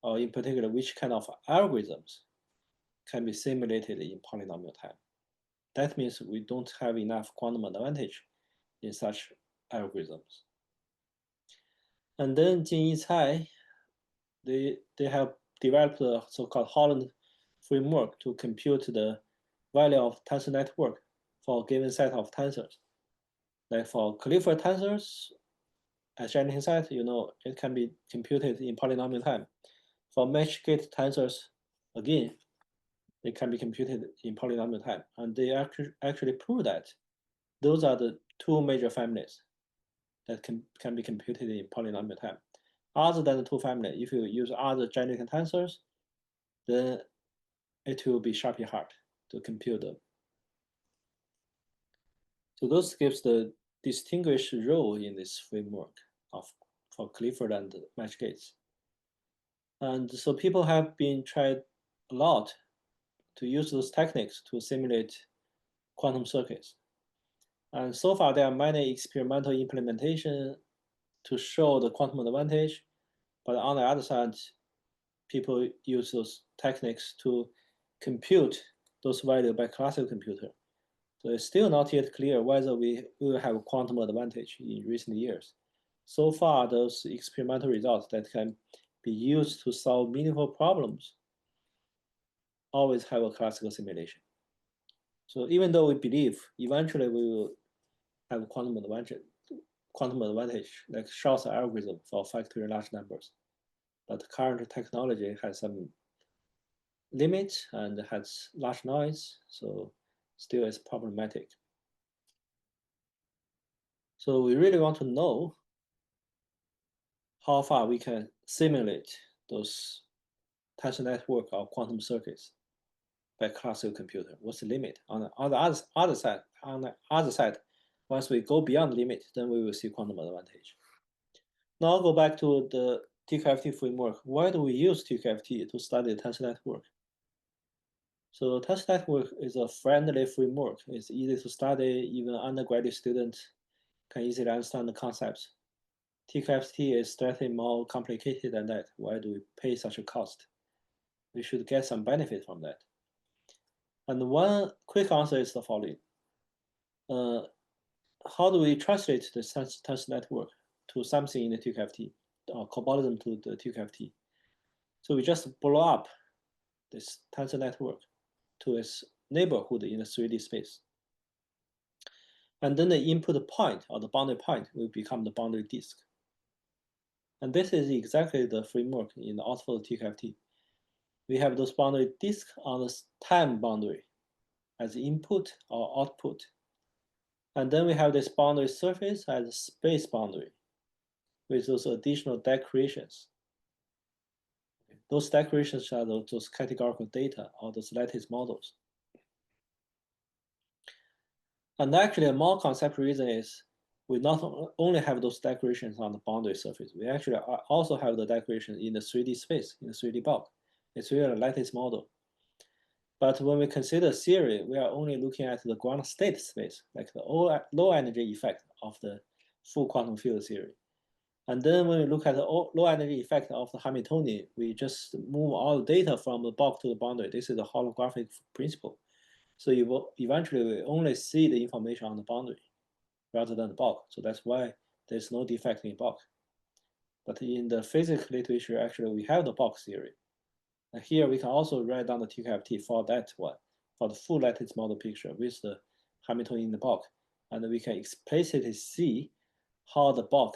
or in particular, which kind of algorithms can be simulated in polynomial time. That means we don't have enough quantum advantage in such algorithms. And then Jin Yicai, they have developed a so-called Holland framework to compute the value of tensor network for a given set of tensors. Like for Clifford tensors, as Jensen said, it can be computed in polynomial time. For match gate tensors, again, it can be computed in polynomial time. And they actually prove that those are the two major families that can be computed in polynomial time. Other than the two families, if you use other generic tensors, then it will be sharply hard to compute them. So those gives the distinguished role in this framework for Clifford and match gates. And so people have been tried a lot to use those techniques to simulate quantum circuits. And so far, there are many experimental implementations to show the quantum advantage. But on the other side, people use those techniques to compute those values by classical computer. So it's still not yet clear whether we will have a quantum advantage in recent years. So far, those experimental results that can be used to solve meaningful problems always have a classical simulation. So even though we believe eventually we will have a quantum advantage like Shor's algorithm for factoring large numbers, but current technology has some limits and has large noise, so still is problematic. So we really want to know how far we can simulate those tensor network or quantum circuits by classical computer. What's the limit? On the other side, once we go beyond the limit, then we will see quantum advantage. Now I'll go back to the TQFT framework. Why do we use TQFT to study the tensor network? So tensor network is a friendly framework. It's easy to study. Even undergraduate students can easily understand the concepts. TQFT is slightly more complicated than that. Why do we pay such a cost? We should get some benefit from that. And one quick answer is the following. How do we translate the tensor network to something in the TQFT, or cobalism to the TQFT? So we just blow up this tensor network to its neighborhood in the 3D space. And then the input point, or the boundary point, will become the boundary disk. And this is exactly the framework in the Alterfold TQFT. We have those boundary disks on the time boundary as input or output. And then we have this boundary surface as a space boundary with those additional decorations. Those decorations are those categorical data or those lattice models. And actually, a more conceptual reason is we not only have those decorations on the boundary surface, we actually also have the decoration in the 3D space, in the 3D bulk. It's really a lattice model. But when we consider theory, we are only looking at the ground state space, like the low energy effect of the full quantum field theory. And then when we look at the low energy effect of the Hamiltonian, we just move all the data from the bulk to the boundary. This is the holographic principle. So you will eventually only see the information on the boundary rather than the bulk. So that's why there's no defect in bulk. But in the physics literature, actually, we have the bulk theory. And here we can also write down the TQFT for that one, for the full lattice model picture with the Hamiltonian in the bulk. And we can explicitly see how the bulk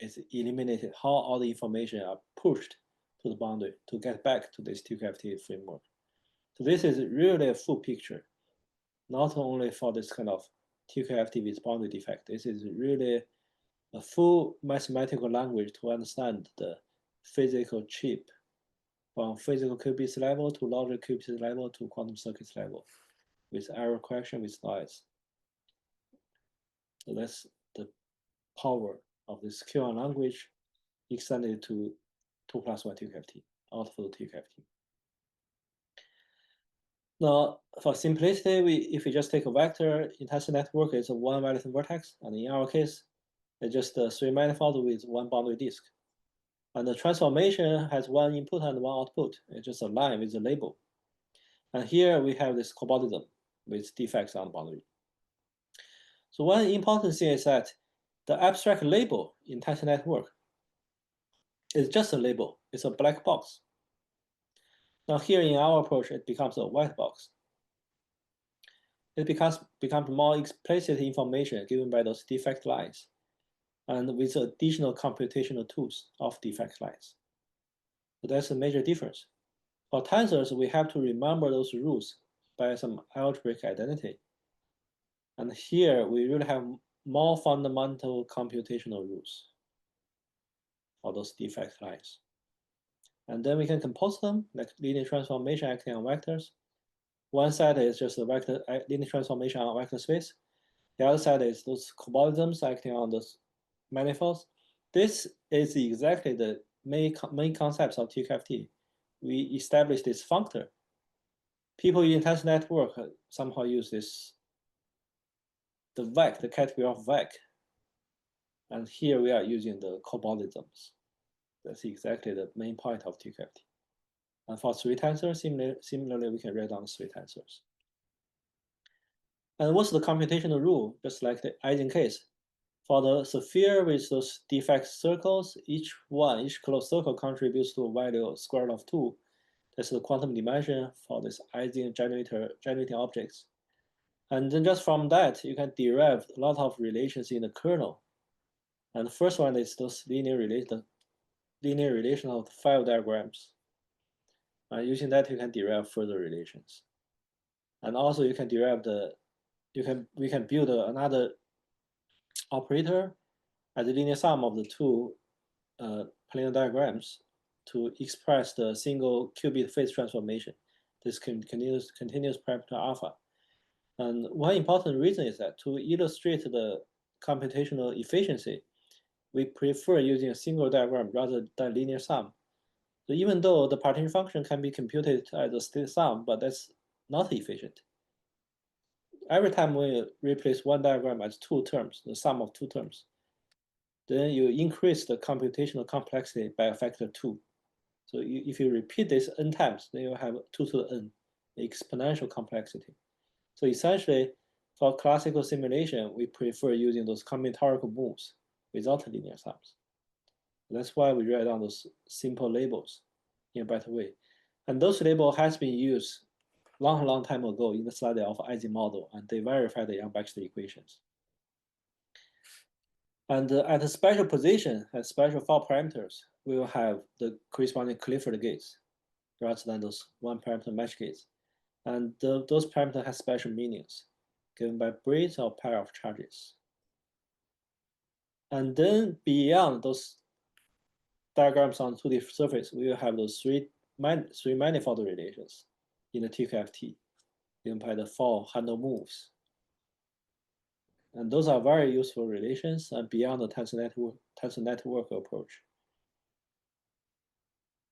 is eliminated, how all the information are pushed to the boundary to get back to this TQFT framework. So this is really a full picture, not only for this kind of TQFT with boundary defect. This is really a full mathematical language to understand the physical chip from physical qubits level to logic qubits level to quantum circuits level with error correction with noise. So that's the power of this QAnon language extended to 2+1 TQFT, Alterfold TQFT. Now, for simplicity, if we just take a vector, intention network is a one valence vertex, and in our case, it's just a 3 manifold with one boundary disk. And the transformation has one input and one output. It's just a line with a label. And here we have this cobordism with defects on the boundary. So one important thing is that the abstract label in intention network is just a label. It's a black box. Now here in our approach, it becomes a white box. It becomes more explicit information given by those defect lines and with additional computational tools of defect lines. So that's a major difference. For tensors, we have to remember those rules by some algebraic identity. And here we really have more fundamental computational rules for those defect lines. And then we can compose them like linear transformation acting on vectors. One side is just a vector linear transformation on vector space. The other side is those cobordisms acting on those manifolds. This is exactly the main concepts of TQFT. We established this functor. People in intention network somehow use this, the VEC, the category of VEC. And here we are using the cobordisms. That's exactly the main point of TQFT. And for 3 tensors, similarly, we can write down 3 tensors. And what's the computational rule? Just like the Ising case. For the sphere with those defect circles, each closed circle contributes to a value square root of 2. That's the quantum dimension for this Ising generating objects. And then just from that, you can derive a lot of relations in the kernel. And the first one is those linear relation of the file diagrams. Using that, you can derive further relations. And also you can derive we can build another operator as a linear sum of the 2 planar diagrams to express the single qubit phase transformation, this continuous parameter alpha. And one important reason is that to illustrate the computational efficiency, we prefer using a single diagram rather than linear sum. So even though the partition function can be computed as a state sum, but that's not efficient. Every time we replace one diagram as 2 terms, the sum of 2 terms, then you increase the computational complexity by a factor 2. So if you repeat this n times, then you have 2 to the n, exponential complexity. So essentially, for classical simulation, we prefer using those combinatorial moves without linear sums. That's why we write down those simple labels in a better way. And those labels has been used long time ago in the study of Ising model, and they verify the Yang-Baxter equations. And at a special position, at special 4 parameters, we will have the corresponding Clifford gates rather than those 1 parameter match gates. And those parameters have special meanings given by braids or pair of charges. And then beyond those diagrams on 2D surface, we will have those three manifold relations in the TQFT given by the 4 handle moves. And those are very useful relations and beyond the tensor network approach.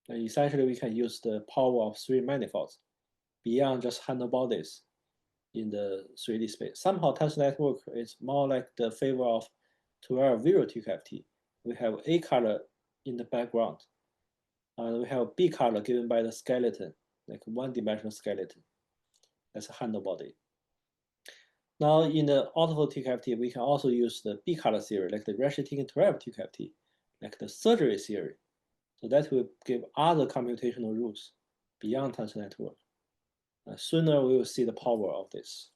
And essentially, we can use the power of 3 manifolds beyond just handle bodies in the 3D space. Somehow, tensor network is more like the favor of 12 zero TQFT. We have A color in the background, and we have B color given by the skeleton, like one-dimensional skeleton. That's a handle body. Now, in the Alterfold TQFT, we can also use the B color theory, like the Rashid-Taken 12 TQFT, like the surgery theory. So that will give other computational rules beyond tensor network. Sooner we will see the power of this.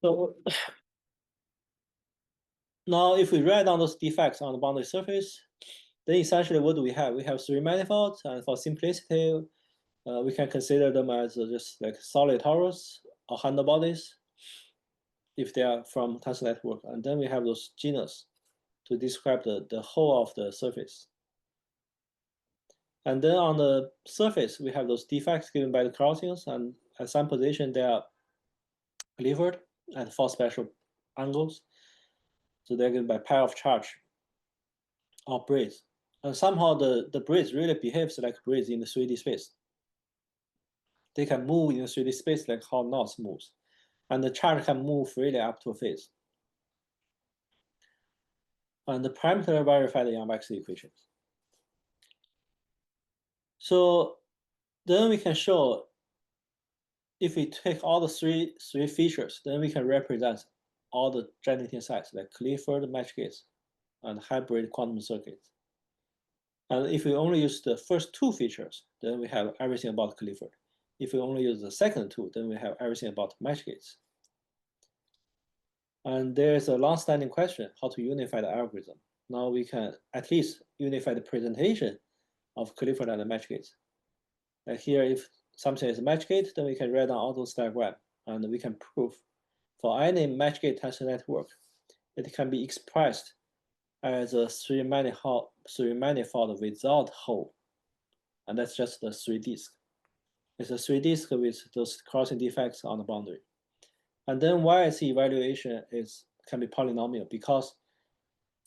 So now if we write down those defects on the boundary surface, then essentially what do we have? We have 3 manifolds, and for simplicity, we can consider them as just like solid torus or handle bodies if they are from tensor network. And then we have those genus to describe the whole of the surface. And then on the surface, we have those defects given by the crossings, and at some position they are Clifford at 4 special angles. So they're given by pair of charge or braids. And somehow the braids really behaves like braids in the 3D space. They can move in the 3D space like how knots moves. And the charge can move freely up to a phase. And the parameter verify the YMSC equations. So then we can show if we take all the three features, then we can represent all the generating sites like Clifford match gates and hybrid quantum circuits. And if we only use the first 2 features, then we have everything about Clifford. If we only use the second 2, then we have everything about match gates. And there's a long-standing question how to unify the algorithm. Now we can at least unify the presentation of Clifford and the match gates. Like here, if something is a match gate, then we can write down all those diagrams, and we can prove for any match gate tensor network, it can be expressed as a 3 manifold without hole. And that's just the 3 disk. It's a 3 disk with those crossing defects on the boundary. And then YMSC evaluation can be polynomial because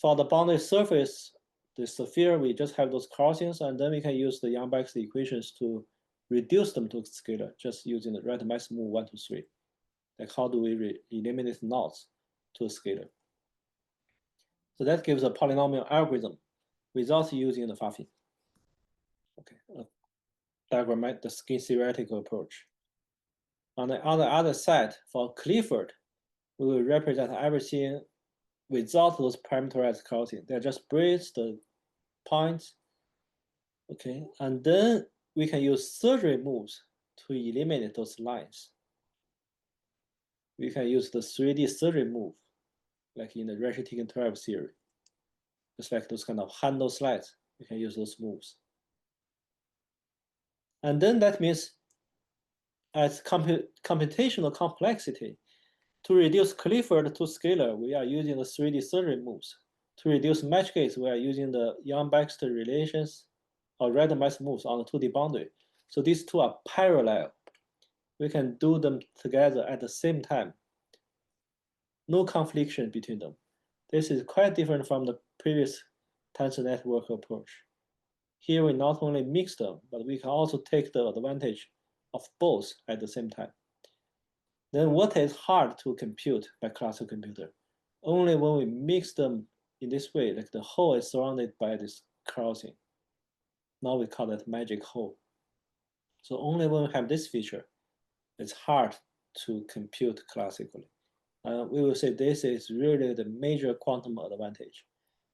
for the boundary surface, the sphere, we just have those crossings, and then we can use the YMSC equations to reduce them to scalar, just using the random max move 1 to 3. Like how do we eliminate knots to a scalar? So that gives a polynomial algorithm without using the Pfaffin. Okay, the skin theoretical approach. On the other side, for Clifford, we will represent everything without those parameterized crossing. They're just braids, the points. Okay, and then we can use surgery moves to eliminate those lines. We can use the 3D surgery move, like in the Rashid-Taken 12 theory. Just like those kind of handle slides, we can use those moves. And then that means as computational complexity, to reduce Clifford to scalar, we are using the 3D surgery moves. To reduce match gates, we are using the Young-Baxter relations or random mass moves on the 2D boundary. So these two are parallel. We can do them together at the same time. No confliction between them. This is quite different from the previous tensor network approach. Here we not only mix them, but we can also take the advantage of both at the same time. Then what is hard to compute by classical computer? Only when we mix them in this way, like the hole is surrounded by this crossing. Now we call that magic hole. So only when we have this feature, it's hard to compute classically. We will say this is really the major quantum advantage.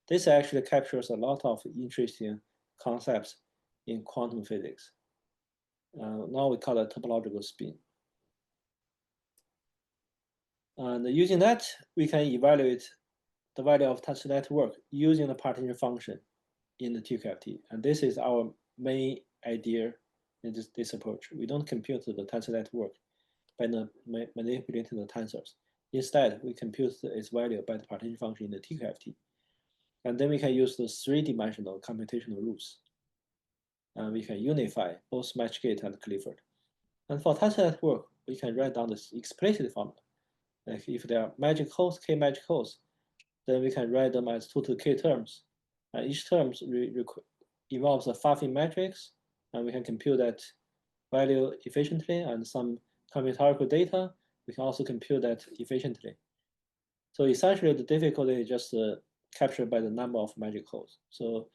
This actually captures a lot of interesting concepts in quantum physics. Now we call it topological spin. And using that, we can evaluate the value of tensor network using the partition function in the TQFT. And this is our main idea in this approach. We don't compute the tensor network by manipulating the tensors. Instead, we compute its value by the partition function in the TQFT. And then we can use the 3-dimensional computational rules. And we can unify both match gate and Clifford. And for tensor network, we can write down this explicit formula. Like if there are magic holes, k magic holes, then we can write them as 2 to the k terms. And each term involves a Pfaffin matrix, and we can compute that value efficiently, and some combinatorial data, we can also compute that efficiently. So essentially, the difficulty is just captured by the number of magic holes. So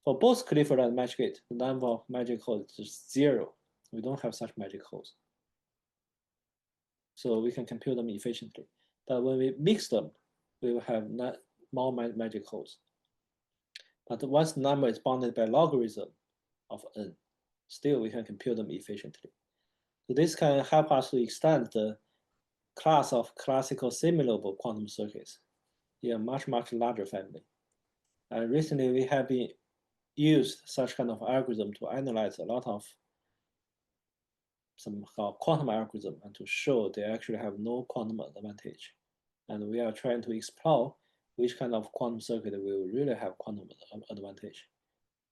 for both Clifford and Matchgate, the number of magic holes is just 0. We don't have such magic holes. So we can compute them efficiently. But when we mix them, we will have more magic holes. But once the number is bounded by logarithm of n, still we can compute them efficiently. So this can help us to extend the class of classical simulable quantum circuits in a much, much larger family. And recently we have been used such kind of algorithm to analyze a lot of some quantum algorithm and to show they actually have no quantum advantage. And we are trying to explore which kind of quantum circuit will really have quantum advantage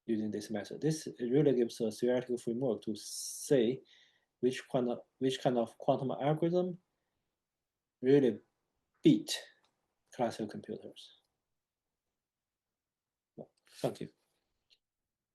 using this method. This really gives a theoretical framework to say which kind of quantum algorithm really beat classical computers. Well, thank you.